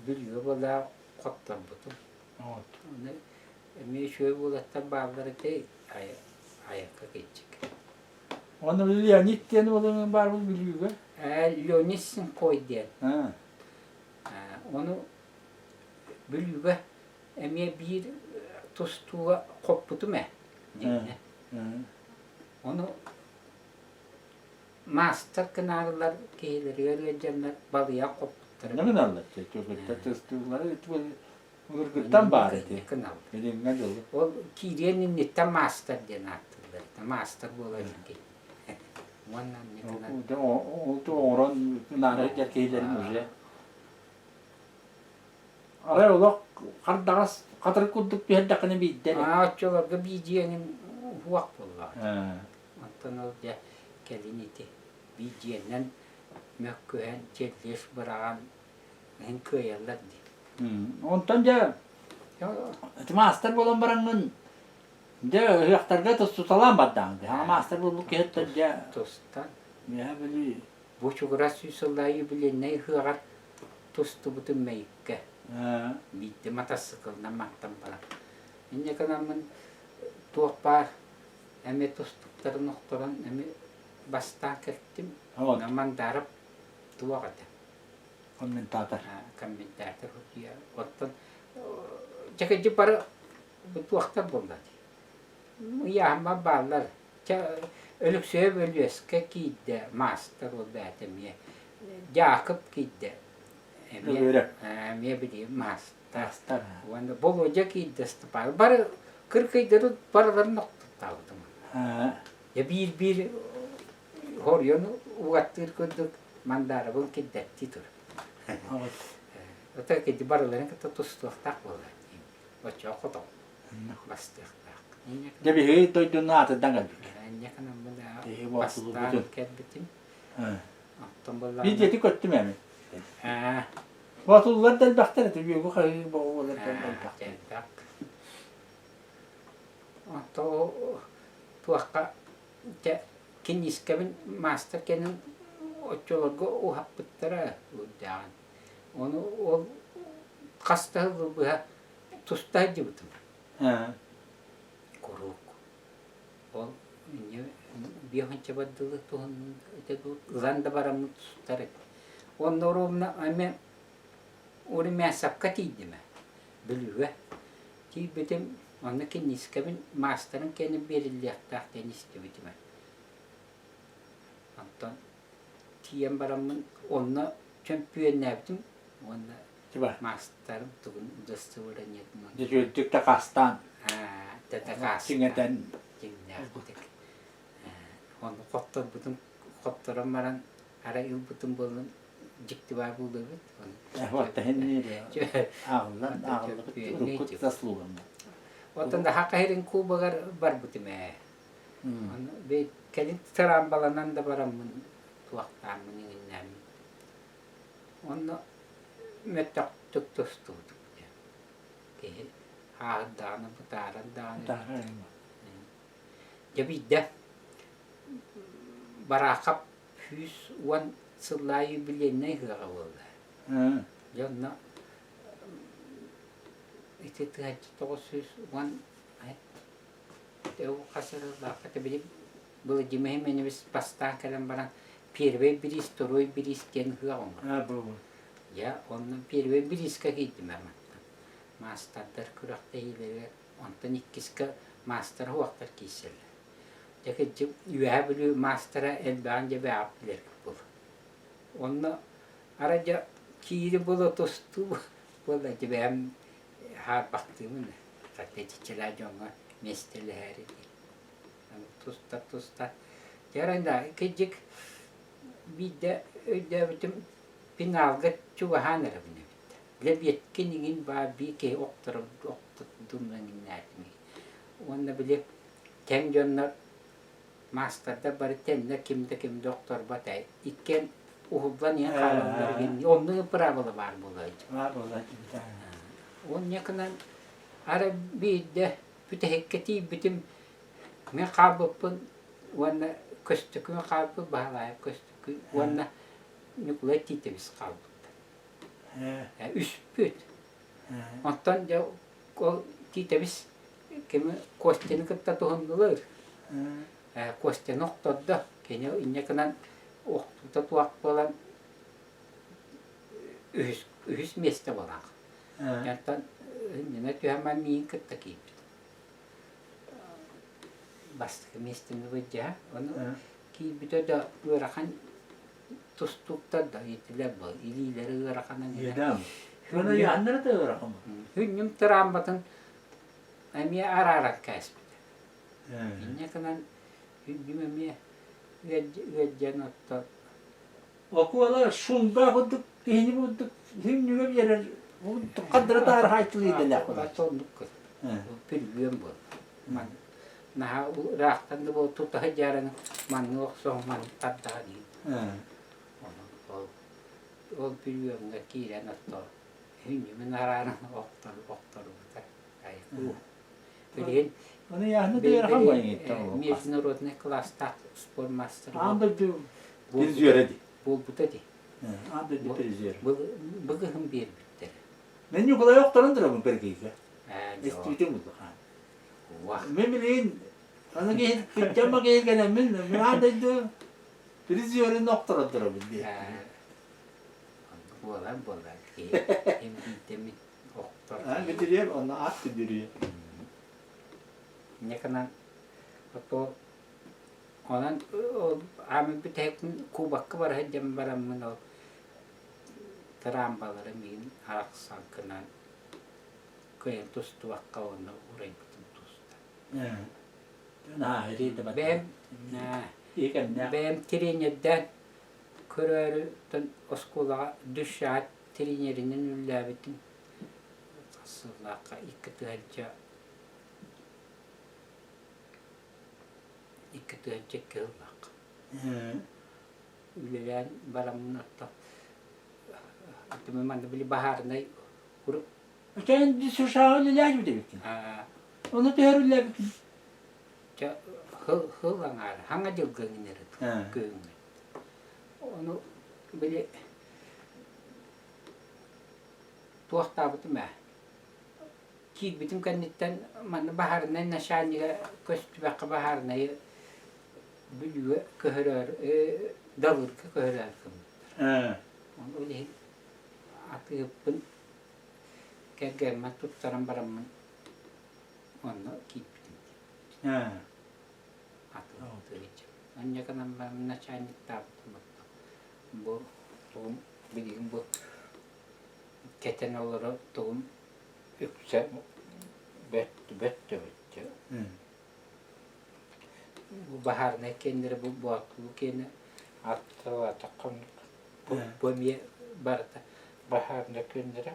S2: biliyor valla koptu bu.
S1: Evet.
S2: Onu meşhur bulatta bağları da ayakta geçecek.
S1: Onu biliyor. Nitten olanın var mı biliyor.
S2: Leonis'in koy diye.
S1: Ha.
S2: Onu bülüge emiye bir tustuğa kopputu me. Onu master kınarlar keyleri öğrencenler balıya kopputları.
S1: Ne kadar anlatacak? Çocukta tıstıkları ırgıttan bari.
S2: Kınal.
S1: Benim ne oldu?
S2: O kirenin nette master diye attılar. Master bulacak. Ondan ne kadar.
S1: O da oran kınarı keylerin öyle. Araya ola kardas katır kudduk bir dakikini bitti.
S2: Çoğalga biciyenin huak bullar. Ondan oldu keliniti. Biciyenden mökkühen çetleş bırakan en köyerler di.
S1: Ondan da master bolan barangın de hıyaktarga tutulan baddandı. Ha master bulduk yetti de.
S2: Tostan.
S1: Ya böyle.
S2: Bu çuğra süsülayı bile ne hıyar tostu bütün meyikke. Bitti mata sıkıldan maktan para. Ne kadar ben tuğpar eme tostukları noktadan eme bastan kettim. Naman darap tuğa kadar.
S1: Kommentator.
S2: Kommentator ya. Ottan çekeci para bu tuğaktar buldu. Ya ama bağlar. Ölüksüye bölüyorske kiyde master o bətemiye. Jakıp kiyde. Emiye bileyim master. Vanda boloca kiyde stapar. Bara kırkıydı paraları nokta tavdım. Ya bir horyonu ugattır kuduk mandara bul kiyde titur. Ota kiyde baraların kata tustuqtaq bollar. O çok otom. Bastıqtaq.
S1: Jadi itu nata dangal.
S2: Ne kadar bunda bastan ketbitim. Tombol.
S1: Bir jadi kotti mi? Waktu ladal bakter itu juga kayak bawa ladal bakter.
S2: To tuaka ce kinis kevin master kenin oçolgo o hapıttara udan. Onu o kasta bu tustaydı butum. Koruk. O bir hançe baddılı tuhun itu zanda baramut tarik. Onnorumna ame ori mesakatiydi me. Bilüve. Ki betim onu kinis kevin masterın kenin beriliyakta denisti bitime. Antan tiyem baramın onna çömpüyen nebdim. Onna masterım tugun udastı uğranyettim.
S1: Jadi dikta kastan.
S2: Tetekas.
S1: Singatan.
S2: Jingnaktik. Onu butum kottoram baran ara il butum bolun jikti var buldu bit.
S1: Waktu ini Allah rukut tasluğum.
S2: Otan da hakahirin ku bar butime. Onu be kelin taram balanan da baramın tuaktamın innem. Onu metak tutustu. Ke dana putaran dana. Jadi dah barakap hüs wan selayu bilenay hıravıldı. Yanına itu terhadap tokoh hüs wan o kasarlar kata bilim böyle cimeh menibis pasta kalan baran pirve biris toroy biris ken hıravım. Ya onun pirve biris ka gittim ama. Master kurakta ileri ondan ikkiska master huaktar kisel. Jadi yuha bulu master'a elbette bir apler bul. Onunla araca kiri bulu tostu bulu da hem har baktığımın stratejiler jonga mesele her tosta. Yarında kecik bir de bütün pinalga çuvahanır bine. Lebiyet kinigin bir ke oktar dumrangin natmi. Onunla bile kenjonlar master'da bari tenne kim doktor batay. İkken uhublan ya kalanlar gini. Onun pravılı var bulaydı.
S1: Var bulaydı.
S2: Onun yakından ara bir de bütün hekketi bütün me kabıpın wana köstükü me kabı bahalaya köstükü wana nükle titemiz kabıptı. Üst büt. Ondan ya o titemiz kimi kosteni kıtta tohumlular. Kosten noktada kene innekanan oktuta tuak bolan ühüs meste bolan. Yantan yine tühemen miyin kıtta kiyip. Bastık mestimi vıcca. Onu kiyip de ırakan tustukta da yetiler bu. İlileri ırakanan yine.
S1: Yedem. Şuna yanları da ırakam.
S2: Hünnüm travmatın emiye ararak kesip. Yine kanan hünnüm emiye veccan atta.
S1: Okuvalar şunda kuduk, ihni bulduk, hünnüme bir yere kadra dar haytlıydı ne kadar.
S2: Atonduk kız. Pilgüm bu. Man naha rahtan da bu tuta jaran man yoksa man tadani. O pilgüm de kiren atta. Hünnüm narana oktar bu. Ay bu. Bilin
S1: Onu yanı da ırakam bayın etti.
S2: Международный класс так спор мастер.
S1: Anda bir yöredi.
S2: Bu dedi.
S1: Anda bir yöredi.
S2: Bugün bir bitti.
S1: Men yukula yoktanındır bu perkeyke. Estüdyo mu?
S2: Vah.
S1: Men bilin. Onu ki kıcama gelgene men anda bir yöredi noktalandır bu diye.
S2: Bolan. Hem demin oktor.
S1: Götürüyor, onu at götürüyor.
S2: Ne kadar o olan ama bir tek kubak var hecem baramın o trambaları min aksan kınan kıyın tustu vakka onu urayı bütün tusta.
S1: Nah, ini tempat.
S2: Ben
S1: Ikan ya.
S2: ben tirinyeden körörün oskula düşat tirinyerinin üllabitin asılaka iktihalca kılmak. Ülelen baramın atta. Teman beli bahar nay huru.
S1: Sen di susah öyle lagi bir bikin. Onu da öyle bikin.
S2: Ça hılangar hanga jılgın ineret. Gön. Onu beli tuahta bitme. Ki bitim kanitten man bahar nay naşaniga köstübek bahar nay büyüğü köhrer, dalır köhrer kımdır. Onu öyle atıpın kergerme tuttaran baramın onu kiptin. Atıptı hiç. Anca kanan ben naçani taptım. Bu bildiğim bu keten olarak doğum yüksek bette. Bu bahar ne kendiri bu kendi atı takım bu miye barata bahar ne kendiri.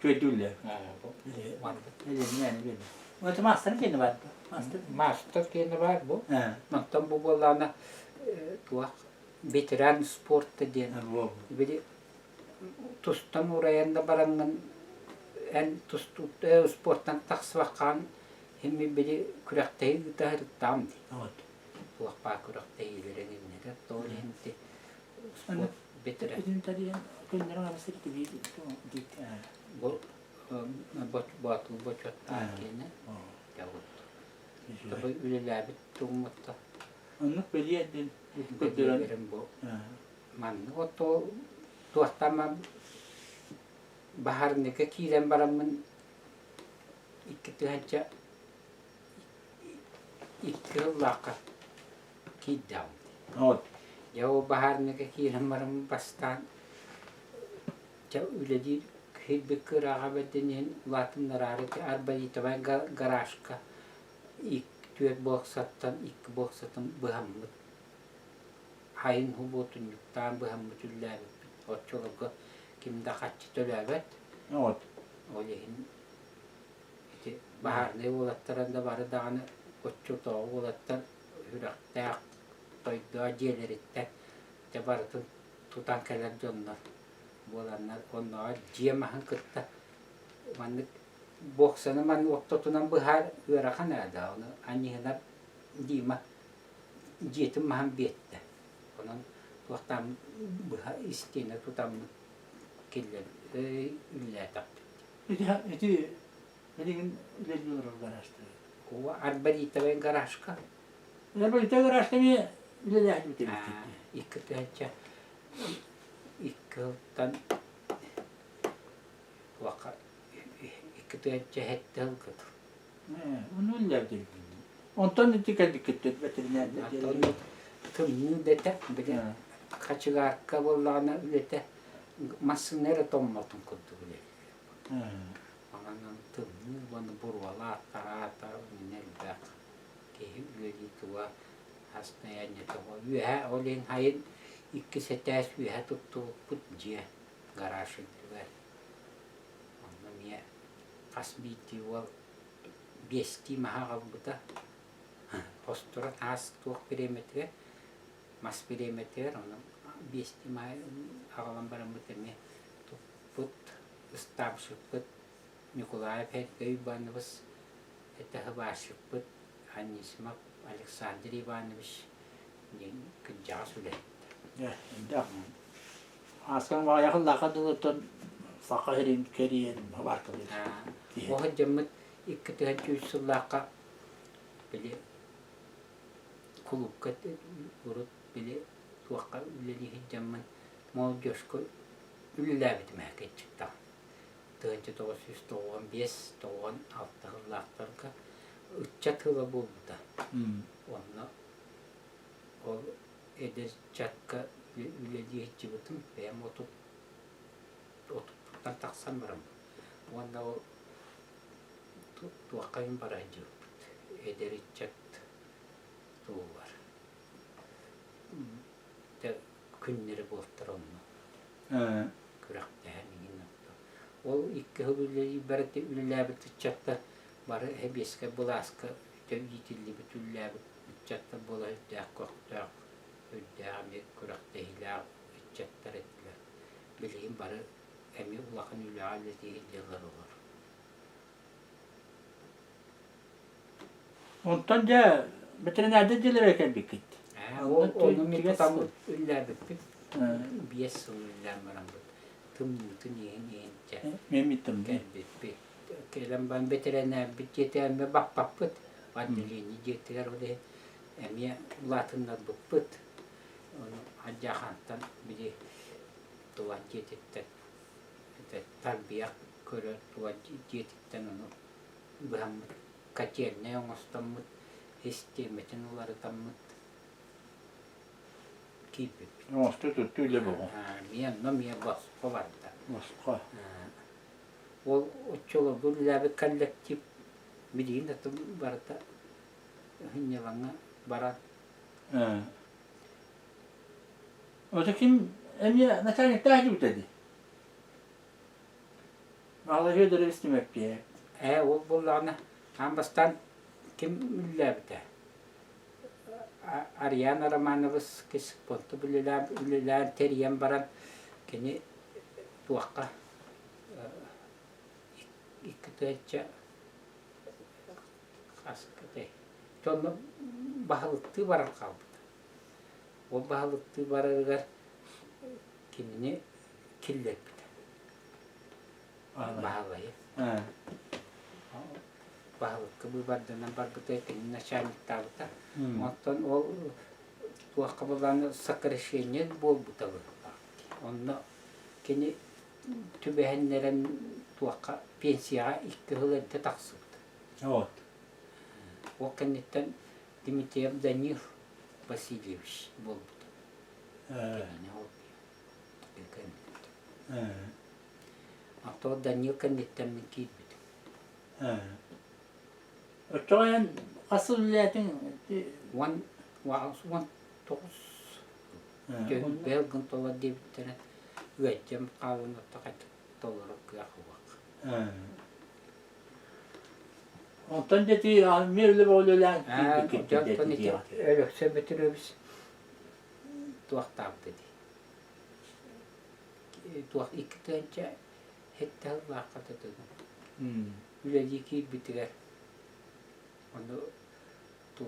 S1: Kötü ya.
S2: Var.
S1: Yani böyle. O master kendi var.
S2: Master kendi var bu. Mantam bu bolana tuak veteran sport diye. Böyle tustam orayında barangan en tustut sporttan taksvakan hemmi beli kurakteyi tahir tamdi.
S1: Evet.
S2: Tuak pa kurakteyi verenin ne de doğru hemti sport veteran.
S1: Bizim tadi kendilerine nasıl gitti bir
S2: Bu bocot takine. Yavut. Tabi üleler bit tumutta.
S1: Onu belirledin.
S2: Verim bu. Man o to tuak tamam bahar ne kiren baramın iki haca iki laka kidam.
S1: Evet.
S2: Ya o bahar ne kiren baramın bastan ca üledi hidbekir ağabeyden vatın narareti arbali tabi garajka ilk tüyet boksattan ilk boksattan bıhamlık hayın hubotun yuktan bıhamlık üllâbet otçolukı kimde kaççı tölâbet
S1: Evet.
S2: olehin iti bahar ne olattaranda barı dağını otçu toğu olattar hüraktayak toyduğu celeritten te barıtın tutan keler jonlar bolanlar onlar ciyemahan kıtta manlık boksanı man ottotunan bahar hürakan ada onu annihinar dima ciyetim mahan bette onun tuaktam bahar istine tutam killer ülle taktı.
S1: Itu benim lejur garajta.
S2: O arbarita ben garajka.
S1: Arbarita garajta mi lejur bitti.
S2: İkkı tühece İkkıdan tuoqa ikkityötçe hette hılkıdı.
S1: Onu öyle bildim. Ondan da dikkat veterinerde.
S2: Onu tümünü dete bile kaçık arka bollağına ülete masın nere tommatın kurdu bile. Ananın tümünü bana burvala atar nel bak. Kehi üleli tuva hastaya ne tuva. Ühe olin hayın iki setes ühe tuttu putciye garajı var. Ondan ya kasbiti var. Besti maha kalbıda. Ostura tas tuh perimetre, mas perimetre, onun besti maha ağalan baramıdır mı? Put, stab şıpıt, Nikolayev hep köy banımız, ete hava şıpıt, annesi mak Alexander Ivanovich, kıcağı süre.
S1: Ya, aslan var yakın lakadılıktan Fakahir'in keriyerim var tabii.
S2: O hacımıt iki tane yüzyıllaka bile kulüp kat urut bile tuakka üleli hicamın mol coşku ülüler bitmeye geçtikten. Tığınca 995 96 yıllarlarga üç yılı buldu da. Onunla o eder çatka üleli hicabıtım benim otuptan taksan varım. Onunla o tuakkayın barajı eder çat tuğu var. De günleri boltlar onu. Kürekte heminin nokta. O iki hıvırları ibarete ülüler bitecekte var hep eski bulaska yitilli bütünler bitecekte bula hüddak koktak hüddami kürekte hilal bitecekler ettiler. Bileyim barı emi ulakın ülü aleti hilyalar olur.
S1: Ondan da veterinerde dilere bir gitti.
S2: Onun bir tutamı ülüler bitip bir sıl ülüler maramdı. Tüm niye
S1: Memnunum.
S2: Kelam ben veteriner bit yeterme bak pıt. Vadiliğini getirir öyle. Emiye ulatından bu pıt. Onu acahantan biri tuvan getirtti. Tarbiya körü tuvan getirtti onu. Baham kaçer ne olmastamıt. Histemetin uları tamıt. Gibi.
S1: Nostu tuttuyla bu.
S2: Miye bas kovardı.
S1: Moskva.
S2: O çoluk ülüler kollektif bildiğin de barata hınyalana barat.
S1: O da kim emiye nasıl takip dedi. Vallahi öyle istemek diye.
S2: O bullana ambastan kim ülüler bite. Ariana Romanovas kesik pontu ülüler teriyen baran kini tuakka ikkitöötçe kaskıtı. Sonra bahalıktığı varan kaldı. O bahalıktığı vararlar kimini killet biter. Bahalayı. Bahalıkı bu bardağından barbıtı kimini aşağılıkta biter. Ondan o tuakka bulanı sakır şeyini bol butalı. Onunla kini tübehenlerin tuakka pensiya iki hılında taksıbdı.
S1: Evet.
S2: O kanitten Dimitriyev Danil Vasilyevich buldu. Yani o kanitten. Hatta Danil kanitten mi gitmedi.
S1: O çoğun asıl milletin
S2: One dokuz belgin tola devletten üreteceğim kavunu takat dolarak yakıvak.
S1: ondan dedi mirli oluyorlar.
S2: Cantan iti öyle sebetiriyoruz. Tuaktab dedi. Tuak iki tane hette vakata dedi. Üleliki bitirer. Onu tu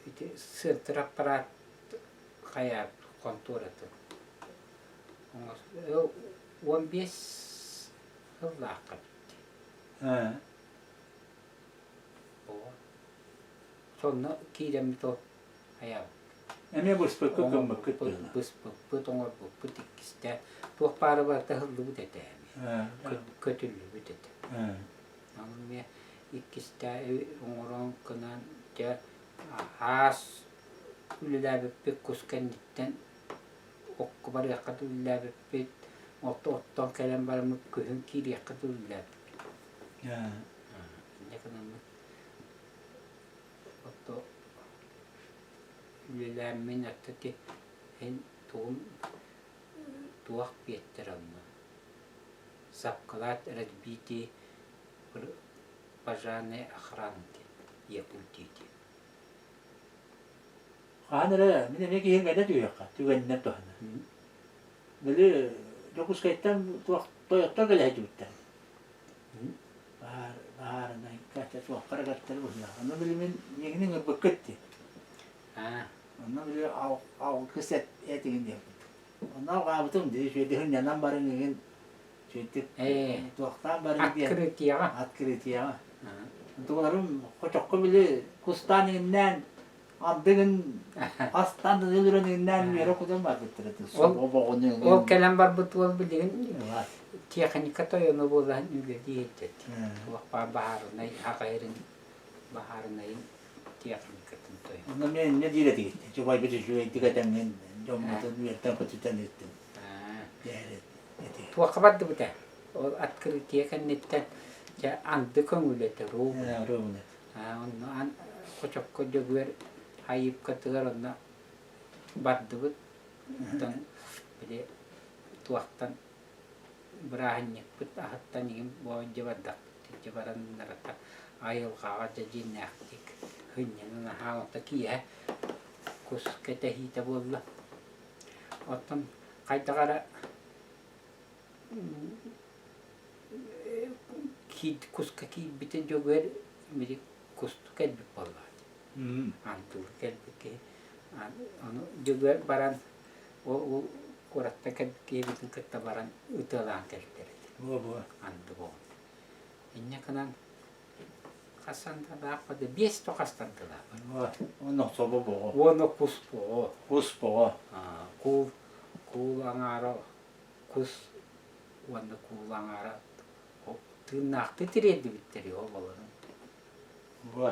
S2: iti serteraparat kayak kontur itu. Wan bias helakat. Sonra kirem itu ayam.
S1: Emiye bu spökü kımbık.
S2: Bus putong bu putik işte. Tuh para var da helu dedi. kötüllü bitet.
S1: Ha.
S2: Anlamaya ikkiste oğran kınan ja as ülüläbip kuskennitten okku bar yakkat ülüläbip otton kelen barmıp köhün kiri yakkat ülüläbip.
S1: Ha.
S2: Ne kadar mı? Otto ülülämmin attati hen tuğum tuğak biyetter alma. Sapkalat eredbiti bajane ahranti yapultiti.
S1: Kanere, mine ne kiyen gada diyor ya, tüvenler tohana. Böyle dokuz kayıttan toyotta gele hacıbıttan. Bahar nay kaçta tuak karagattar bu ya. Onu böyle min yenginin ngebeketti.
S2: Ha,
S1: Onu böyle av keset etin diye. Onu kabutun diye şöyle hınyanan barın ngin şöyle tuakta barın diye.
S2: akkırıt yağa.
S1: At kritiya. Tuğlarım koçokko bile kustaninden andığın astan da ölüreninden bir okudan var bitirdi.
S2: Ol kelen bar betul bildiğin teknik toyunu bolan üle diyet. Tuak baharına hakayırın baharına teknik toy.
S1: Onu ne diye dedi. Coba bir şey dikkaten ben jomatın bir temperatürden ettim. Evet.
S2: Tuak kapat bu da. O akkırıt yakan netten ja andı köngülete ruh.
S1: Ruhunu.
S2: Onu an koçokko jogwer hayıp katıgar onda baddı bu. Dan bile tuaktan berahannya put ahattan yim boğunca badak. Jabaran narata ayol kawa jadi naktik. Hünyanın hawata kiye kus kete hita bolla. Otan kaytakara kid kuska ki bite jogwer miri kustu kelbi bolla. Antul kelbi ke anu jogwer baran o kuratta kelbi bitin ketta baran utalan keltere.
S1: Bu.
S2: Antu bo. İnne kanan kasanda da pada bies to kasanda da.
S1: Onu soba bu.
S2: Wono kuspo.
S1: Kuspo.
S2: Ku angaro kus wono ku angaro. Tırnak titredi bittiri o baların.
S1: Bu.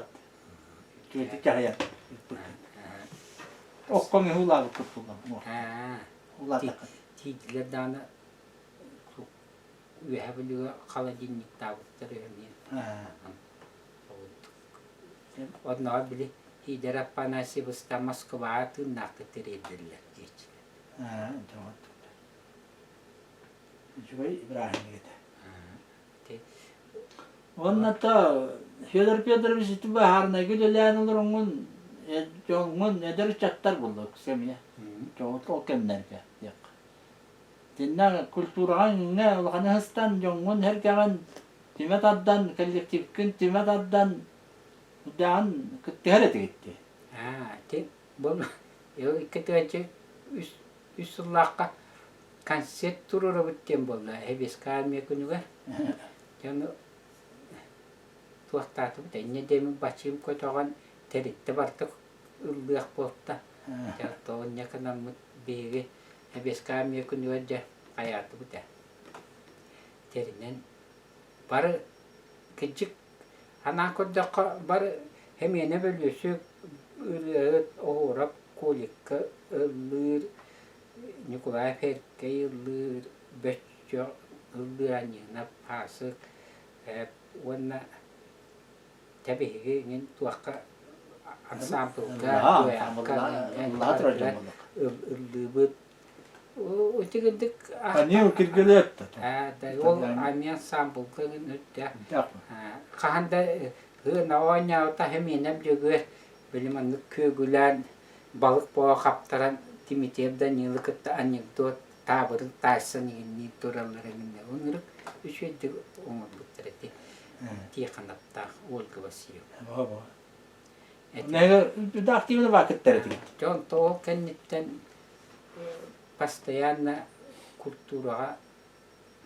S1: Çünkü kaya. Okkom hulalı kutulan. Hulalı.
S2: Tidler dana we have a kalajinnik tavukları yani. Onlar bile hidera panasi basta Moskova tırnak titrediler geç.
S1: Tamam. Şöyle İbrahim'e. Ondan da Fyodor Fyodorovich itu baharına güdülen olur onun jongun eder çattar bulduk semiye. Çoğut o kemlerge yak. Dinna kulturan ne olana hastan jongun her kalan timet addan kolektifkin timet addan udan kıttıharet gitti.
S2: Te bol yo ikete üsullaqqa kanset turur bitten bolla hebes kalmaya kunuga. Yani tuahtaatu tenne demin bachim ko togan teritte bartak ulliaq botta. Ja tonya kana bege hebes kalmaya kunuga ja ayatu buta. Terinen bar kecik anan kodda bar hemene bölüsü orap kolikka ılır Nikolay Ferkey ılır beço ılıranyana pasık wana tabi ngin tuaka ensemble ka ılır o tigendik
S1: Hani o kirgelet.
S2: da yol ani ensemble ka ngin kahanda hına onya ta hemine bjögür benim anlık kögülen balık boğa kaptaran timitevden yıllıkta anekdot tabarın taşsan yeni toralarında onları üçüncü onu bitirdi. Diye kanapta olgu basıyor.
S1: Baba. Ne aktifine vakit teredi.
S2: John to kenitten постоянно kultura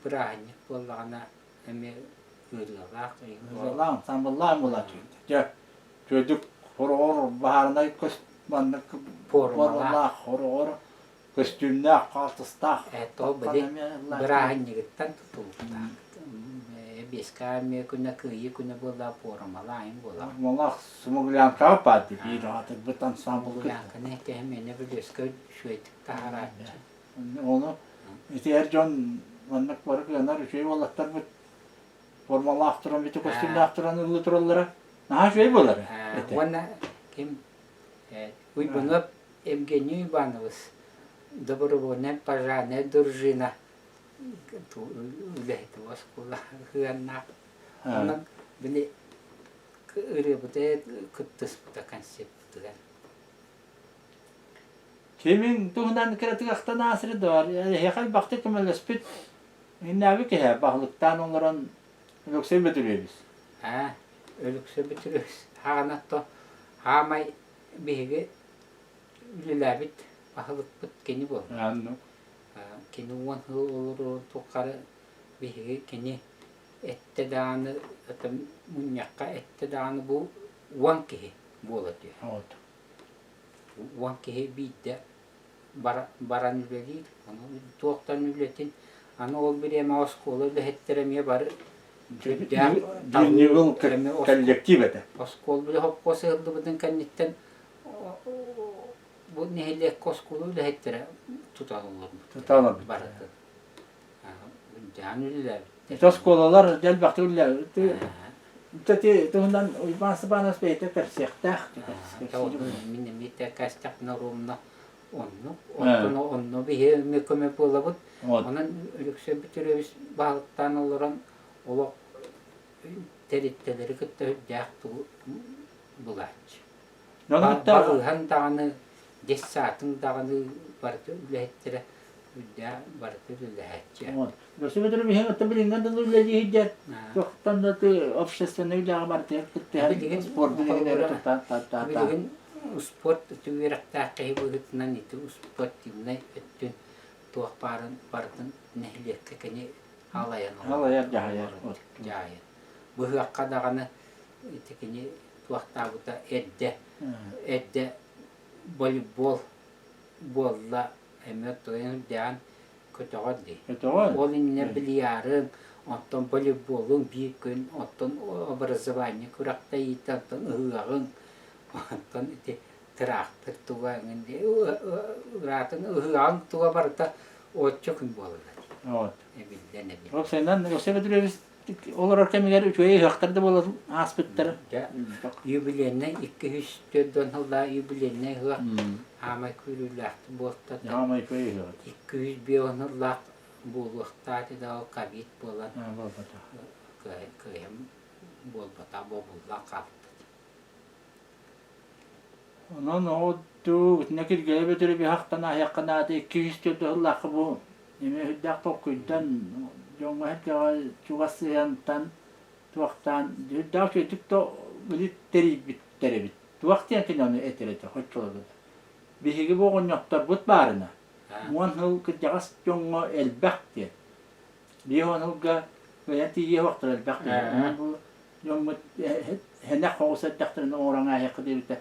S2: bırakın bollana eme görüyorlar.
S1: Allah'ım sen vallahi mulatıyor. Ya çocuk horor baharına koş manlık horor horor Kostümler, kaltıstak.
S2: O bedi bırahannygyttan tutulukta. Beskame kuna kıyı kuna bola poramalı ayın bola.
S1: Malak sumuglan kapatı bir rahatlık bir ansambul kıttı.
S2: Yankı nehte hemene bir deska şöytik taharatçı.
S1: Onu iter can mannak var ki yanar şey vallahtır bu formalı aktıran bir kostümle aktıran ılı turallara. Naha şey bolar.
S2: Ona kim uybunup emgenyu banımız. Добро не пожарная дружина. Үлэхт воскула хыанна. Онан бини ырыбыты кыттыспыта концептыган.
S1: Kimin tuhundan kiratık aktan asırı da var. Hekal baktık kımalespit. İnnavi ki he bahlıktan onların yoksa betürüyoruz.
S2: Ölükse bitiriyoruz. Hağanatto hamay bihigi ülülabit bahlık bit keni bol.
S1: Anladım.
S2: Keni uwan hı olur tokarı bihigi keni ette dağını atam munyakka ette dağını bu uwan kihi bola diyor.
S1: Evet.
S2: Uwan kihi bidde baran üledir. Onu tuğaktan ületin. Ana ol bir ema oskolu da hetteremeye barı.
S1: Bir yıl kollektivete.
S2: Oskol bile hop kosıldı budun kannitten bu nehirle koskolu da hettere tutalım.
S1: Tutalım.
S2: Baratı. Canlılar.
S1: Oskolalar gel baktılar. Tati tuhundan uyması bana speyte tersekta.
S2: Minne mitte kastak norumna onnu bir mekome bulabut. Onun yüksek bitiriyoruz balıktan olan olak teritteleri kıtta hüdyaktı bulaç. Balığın dağını, geç saatin dağını barıtı ülehettere hüdya barıtı ülehetçe.
S1: Görsü götürü bir hem tabilingan da üleci hiccer. Yoktan da общественный üleğe barıtı kıtta spor bileğine ta.
S2: Bilgin sport tüyerek tahtayı bulutnan itu sport dimne ettün tuğ barıtın nehliyekke keni halayan.
S1: Halayan cahayar.
S2: Cahayar. Bu hıakka dağını keni tuğ tabuta edde voleybol bolla emet toyun deyan kötü oldu. Olin bilyarın ondan voleybolun bir gün ondan образование kurakta yitan hıağın ondan traktör tuğanın diye ratın hıağın tuğa barıta o çok gün bollar.
S1: Evet. O senden yoksa götürüyoruz. Olarak kemiler üçüye hıaktırdı bolar aspetleri.
S2: Юбилейне 204 yılda юбилейне hıaq amay kuyruğlaktı bolta.
S1: Amay kuyruğu.
S2: 201 yılda bulluqtari da o kabit bolan. Kıyım bolbata bobulla kalktı.
S1: Onun o tu nekir gelebetleri bir haktan ahyakana da 204 yılda bu. Yeme hüddak tokuydan jonga hatta çuvasıyantan tuaktan hüddak çötük to bilit teribit. Tuaktan kinonu eterete hoççoladı. Bihigi boğun yoktar but barına. Muan hıl kıcagas jonga elbak diye. Bihon hılga veyanti ye vaktar elbak diye. Bu jonga henek olsa daktırın orana ayakı diye bitte.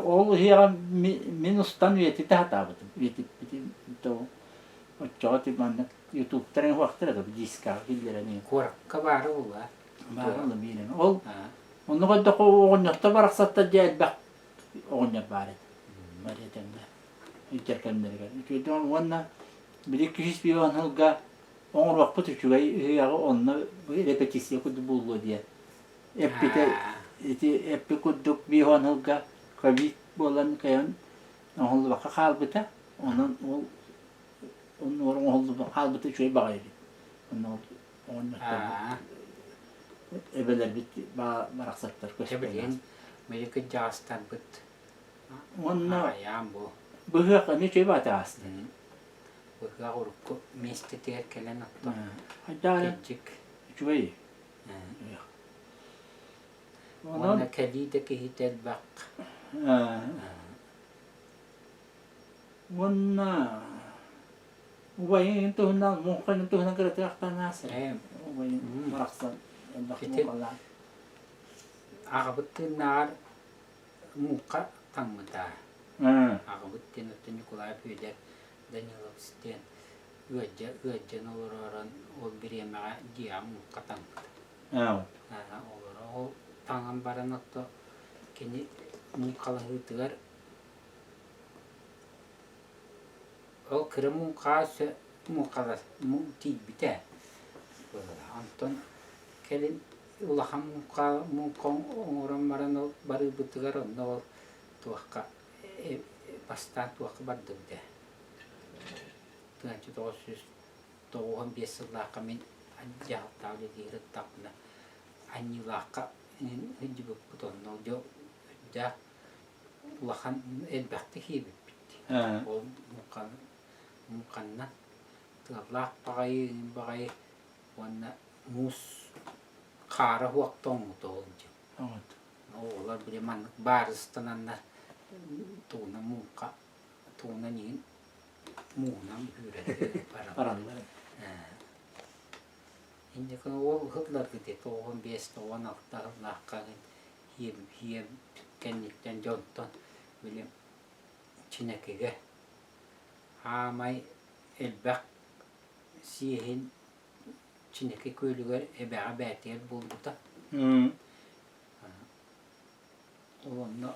S1: Oğlu hiya minustan viyeti tahtabıdım. Viyeti to. Ocho ti mandak YouTube tren vaktar da biska gillerani.
S2: Kurakka barı ula.
S1: Barı bilen. Ol. Onu kadar o nokta var satta gel bak. Onya bare. Mariyetemde. İçerkenleri gel. Çünkü onunla bir kişi bir an halga on vakit tutuyor. Ya onunla repetisyon kudu buldu diye. Epi kuduk bir an halga kabit bolan kayan. Onun vakit kalbita. Onun onun oldu halbuki şöyle bağırdı. Onun ebeler bitti, baraksatlar
S2: köşkler. Amerika Jastan bit.
S1: Onlar
S2: ayam bu.
S1: Bu hıyak ne şey var aslında.
S2: Bu hıyak urku mesti ter kelen atto.
S1: Hatta şöyle.
S2: Ona kalide ki hitel bak.
S1: Ona Ubayin tuhundan mungkin tuhundan kereta tanah. Ubayin meraksan
S2: mungkin. Akabut nar muka tang mata.
S1: Ha.
S2: Ağabeyten ötün Nikolay Pöyder Danilov isten öğretmen olarak ol bir yemeğe diyam katan.
S1: Evet.
S2: O tangan baranakta kini mukalıhıtılar o kırımın kası mukalas muti bite. Anton kelin ulaham mukon orang marano baru butugar no tuaka bastan tuaka bardu de. Tuan itu dosis toham biasa lah kami aja tahu di retapna anyulaka hijibu puton no jo ja ulahan bakti hibi.
S1: Ha.
S2: O mukan na tulah pakai wana mus kara huak tong to
S1: Evet.
S2: o la bile man baris tanan na tuna muka tuna ni muna hyre para
S1: Paranlar.
S2: indi kan o hutlar gide to on bes to on akta la kan hiem kenik den jonton bile çinekege ha mai elbak sihin çineke köylüler ebe betiyer buldu da
S1: Hı.
S2: onu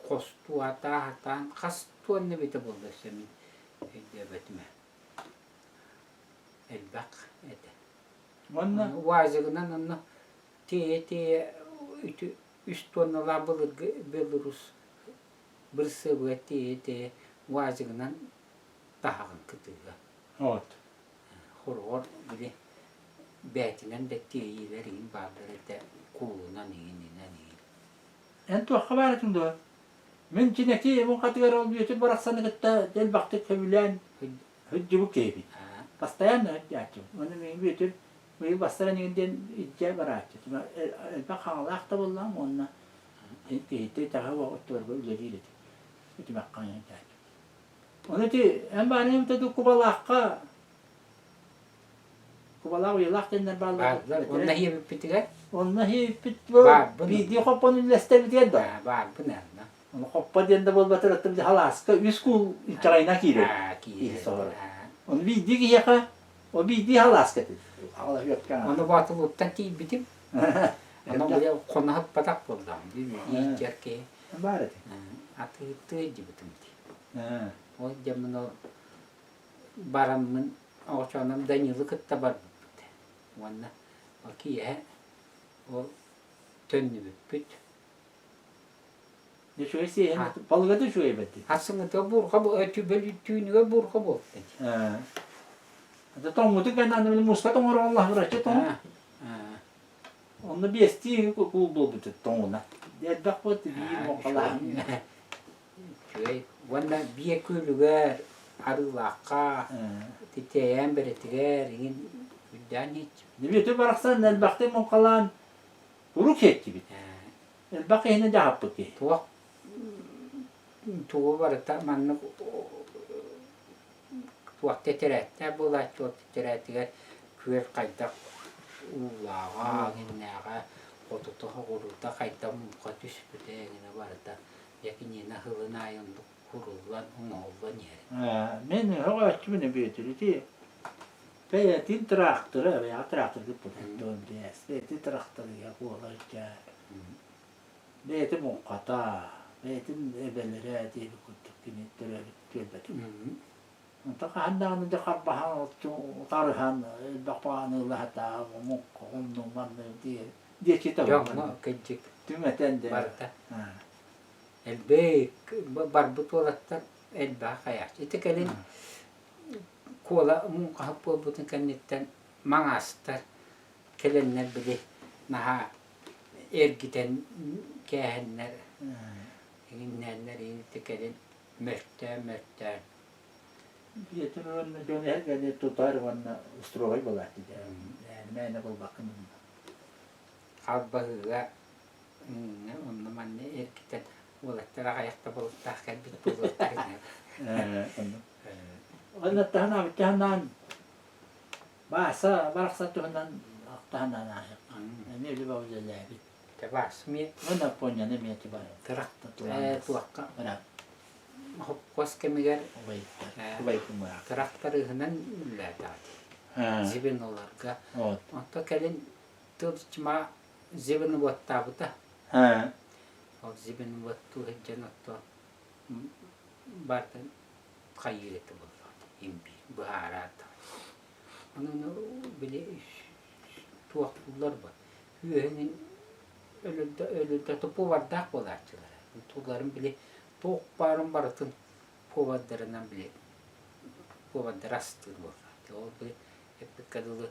S2: kostu hatan kastu ne bite buldu semin edebetme elbak ede
S1: Valla.
S2: vazignan onu te üst tonla bulur belurus bir sebeti te vazignan daha kıtıga
S1: Evet.
S2: horor bile betinen de tiyilerin bağları da kuluna nini.
S1: Entu haberetin de. Min çineki bu kategori oluyor. Bıraksanı gitti. Del baktı kevlen. Hüccü bu keyfi. Bastayan ne hüccü? Onu min büyütür. Ve bastayan yünden hüccü bıraktı. Bak hanglakta bullan onunla. Hitti taha ve otur böyle değil. Hitti bakkan hüccü. Onu ti en bana hem de kubalakka. Kubalak yılak denler bağlı.
S2: Onlar iyi bitiler.
S1: Onlar hep video kapanın liste bitiyor da.
S2: Var bu ne?
S1: Onu kapan da bol batır attım halaska üskü çayına kiri.
S2: Ki.
S1: Onu video ki yaka. O video halaska. Allah yok kan.
S2: Onu batı buttan ti bitim. Onu böyle konak patak buldum. İyi cerke.
S1: Baret.
S2: Atı tüy bitim.
S1: Ha.
S2: O zaman o baramın o çanam danyılık tabar. Vanna o ki ya o tönlü bit.
S1: Ne şöyle şey balığa da şöyle bitti.
S2: Aslında da burka bu ötü bölü tüyünü burka bu.
S1: Ha. Da tam mutu kan anne muska tam Allah bırakçı tam. Onu bir esti buldu bitti tamına. De bak bu bir mokala.
S2: Şöyle vanna bir köylüler arılaka titeyem beretiger in yani
S1: Ne bir bıraksan el baktı mokalan. Buruk etti bit. El bakı yine de hapı ki.
S2: tuğ var da manlı tuğ teteret ne bulat tuğ teteret diye küver kaydak ulağa ginnağa otutuğa kurulda kayda mukatüs bütüğüne var da yakin yine hılına yandı kurulan onoldan yeri.
S1: Men hava açımını büyütülü. Beyetin traktörü veya traktör gibi döndüğüz. Beyetin traktörü yapılacak. Beyetin mukata. Beyetin ebelere diye bir kutluk gibi tölbetim. Mutlaka handanın da karbahan, tarhan, bakpanı lahta, mukkum, numanı diye çita var.
S2: Yok mu kecik
S1: Tümeten de.
S2: var da. Elbek barbut olarak elbek kayak. İşte kelin kola muka hapur butun kanitten mangastar kelenler bile naha ergiten kehenler inenler ini kelin mörtte.
S1: Yeter onu döner gene tutar vanna ustroy bolatti. Yani ne bol bakın.
S2: Albahıga onu manne ergiten olarak ayakta bulutlar kalbit bulutlar.
S1: Ona tahanan bahasa bahasa tuhanan tahanan ayak. Ne bile bawla labi.
S2: Tebas mi
S1: Ona ponya ne mi tiba.
S2: terak tuakka
S1: Berat.
S2: Hoppos kemiger
S1: Baykumlar.
S2: traktörühünen üllerdadi. Zibin olarga.
S1: Evet.
S2: Onta kelin tılçma zibin bottabuta.
S1: Ha.
S2: O zibin bottu hecen otto bardan kayyireti boldu. İmbi, buharata. Onun bile tuaklar var. Hüyenin ölüde topu vardak bolarçılar. Tuğların bile toğuk barın baratın povadlarından bile povadlar astır boldu. O bile hep bir kadılı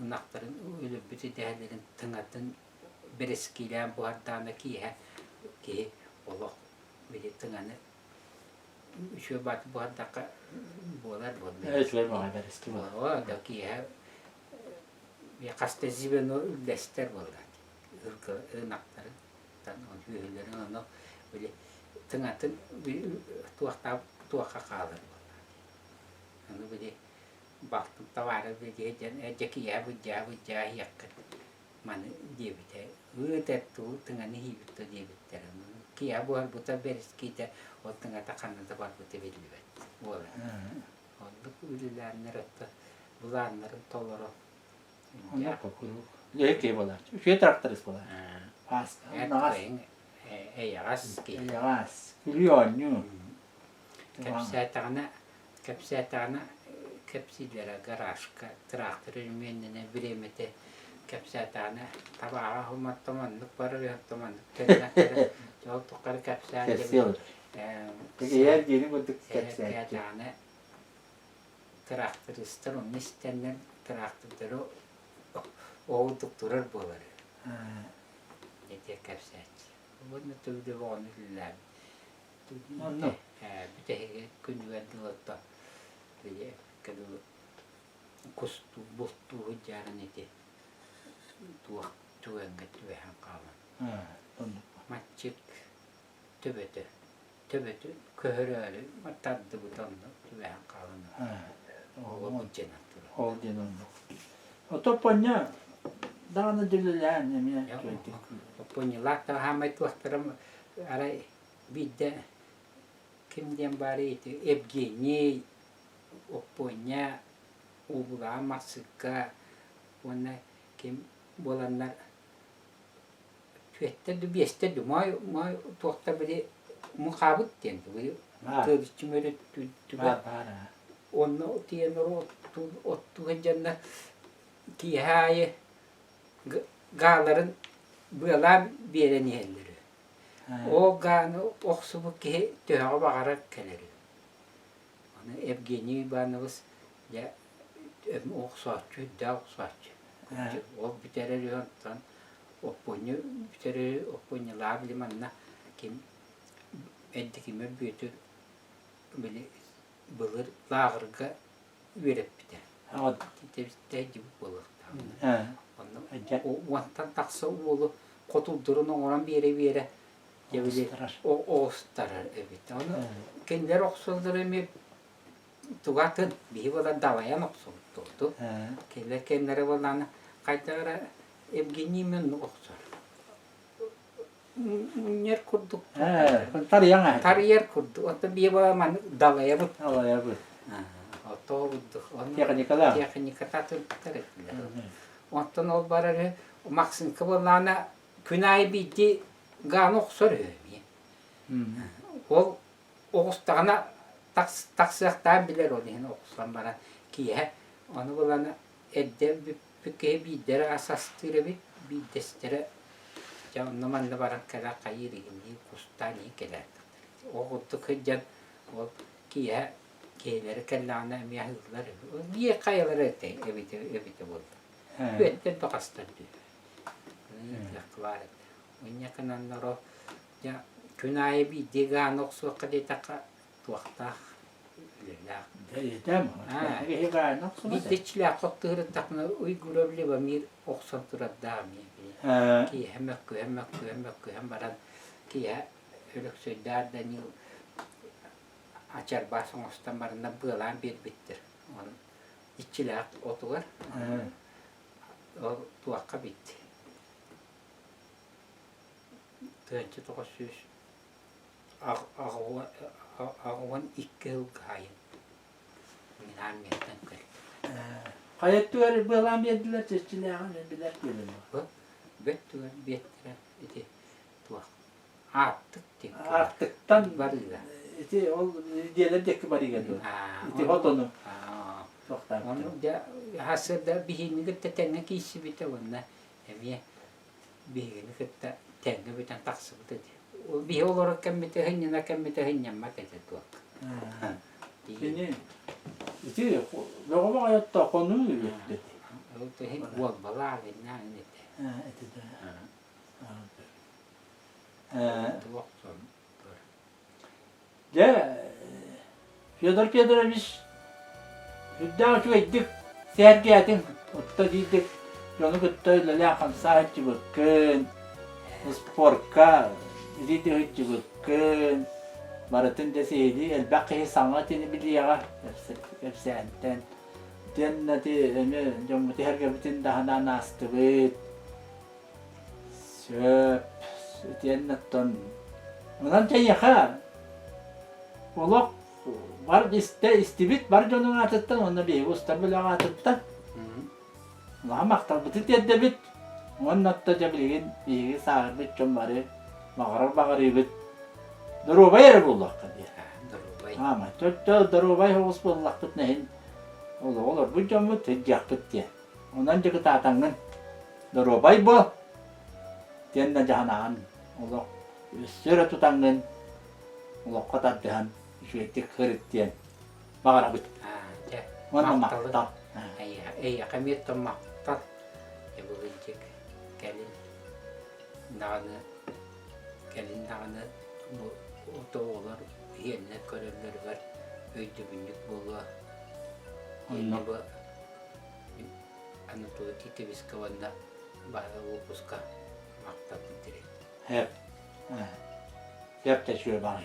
S2: ınakların ölü bütün değerlerin tınatın bereskilen bu haddandaki ki Allah bile tınanı şu bat bu haddaka bolar boldu.
S1: Evet, şöyle bana eski var.
S2: O da ki ya kastı zibin o lester boldu. Irkı ınakların tan o hüyelerin onu böyle tınatın bir tuakka kalır boldu. Onu böyle baktım tavarı bir diyeceğim ki ya bu yakın. Man diye biter. Ötet tu tınanı hibit diye biter. Ki ya bu beres kita o tınata kanada var bu tebeli bet. Ola. Onu ülülerine rıttı. Bulanların tolları.
S1: Onlar kokulu. Leke bolar. Şu traktörüs bolar. Pas. Nas.
S2: Yağız ki.
S1: Yağız. Gülüyor nu.
S2: Kapsatana kapsilere garajka traktörün menine biremete kapsatana tabağa humattomanlık barı humattomanlık tezakları çok tokar kapsat
S1: Kesiyor. Peki yer geri bulduk
S2: kapsatana traktör isterim istenen traktörü oğulduk durur bolar. Ne kapsat. Bunu tüyde var nüller.
S1: Anno.
S2: Bir de gündüzde lotta diye kadın kustu bostu hıcarın eti tuğen getüven kalan. Maçık töbete köhöröyle mataddı bu tandı tüven kalan. O cennet.
S1: O cennet. O toponya dağını dülüler ne mi?
S2: Toponya latta hamay tuaktarım aray bidde kim diyen bari itu Evgeni Oponya Ubra Masıka ona kim bolanlar tüette de beste de may tuhta bile muhabıt diyen de tırçım öyle tübe onu diyen o tuğencanlar ki haye gaların böyle bir yere niyeleri. O ganı oxsubu ki töğe bakarak gelir. Onu Evgeni banımız ya oxsuatçı da oxsuatçı. O biterer yontan Oponya biterer Oponya labli manna kim eddikime büyütür böyle bulur lağırga verip biter.
S1: Evet.
S2: Tecrübe bulur.
S1: O
S2: vantan taksa ulu kotuldurun oran bir yere o starar evet. Onu kendileri oksuldur emi tugatın bir valla davayan oksul tuttu. Kendileri valla kaytara Evgeni'min oksul. Yer kurduk. Tar kurdu. Oto bir valla man davaya bu.
S1: Davaya bu.
S2: Oto bulduk.
S1: Teknika
S2: tatır tarif. Ondan ol bararı maksin kıvırlana günay bitti gan oksul ömi. O oğustağına taksaktan bilir o diyen oğustan bana ki onu bulana edde bir dere asastırı bir destere canlımanlı barak kala kayırı gibi kustani keler. O kutuk hıcan o ki keleri kellana miyahırlar. Bir kayaları evite buldu. Bette bakastırdı. Yaklar. Onya kananlar o ya günay bir digan oksu kadetaka tuakta lila.
S1: Tamam.
S2: Bir de çile koktuğu takna uygulabilir ve bir oksan turadda mi? Ki hem baran ki ya öyle söyler de ni açar basın ostan barında bılan bir bittir. Onun içile otuvar. O tuakka bitti. Tönçü 960 Ağıvan 2 yıl kayın. Minan metten kır.
S1: Hayattular bağlan verdiler çeşçileğen bilir gelin.
S2: Bettular bettire iti tuak. Attık tek.
S1: Artıktan
S2: Barıga.
S1: iti ol diyeler deki bari geldi. İti hotonu. Çoktan.
S2: Onu da hasırda bihini gitti tenge kişi bite onda. Emiye bihini gitti tenge biten taksı bite. O bihi olarak kemmite hınyana kemmite hınyama kete tuak.
S1: Şimdi iti loğuma hayatta konu yürüttü.
S2: O da hin wal bala ve nan ite.
S1: Iti de.
S2: Tuak son.
S1: De Fyodor Fyodorovich Hüdden şu ettik sergiyetin utta dedik yonu gıttayla lakan saatçı bakın sporka dedi hüccü bakın maratın deseydi elbaki sanatını biliyor hepsi enten cenneti emi cumhuriyeti her gabitin daha nastı bit söp cennetten ondan çayaka olak var istibit var canın atıttan onda bir usta bile atıttan. Lah maktal bitit yedde bit. Onun atta jabilgin bir sağır bit çomları mağarar bit. Durubay yer bullak diye.
S2: Durubay.
S1: Ama çok durubay hoş bullak bit nehin. Olur bu camı tecak bit diye. Ondan çıkı tatangın. Durubay bu. Diyenle cahanan. Olur. Üstüre tutangın. Olur katat diyen. Şu ettik kırık diyen. Mağara bit. Onun maktal.
S2: Iya kami itu maktal. Ya begincik kelin. Dağını kelin dağını bu otoğlar yerine körevler var. Öydü bündük bulu. Yine bu Anadolu titivis kavanda bahaya vukuska maktal bitirir.
S1: Hep. Hep de şöyle bana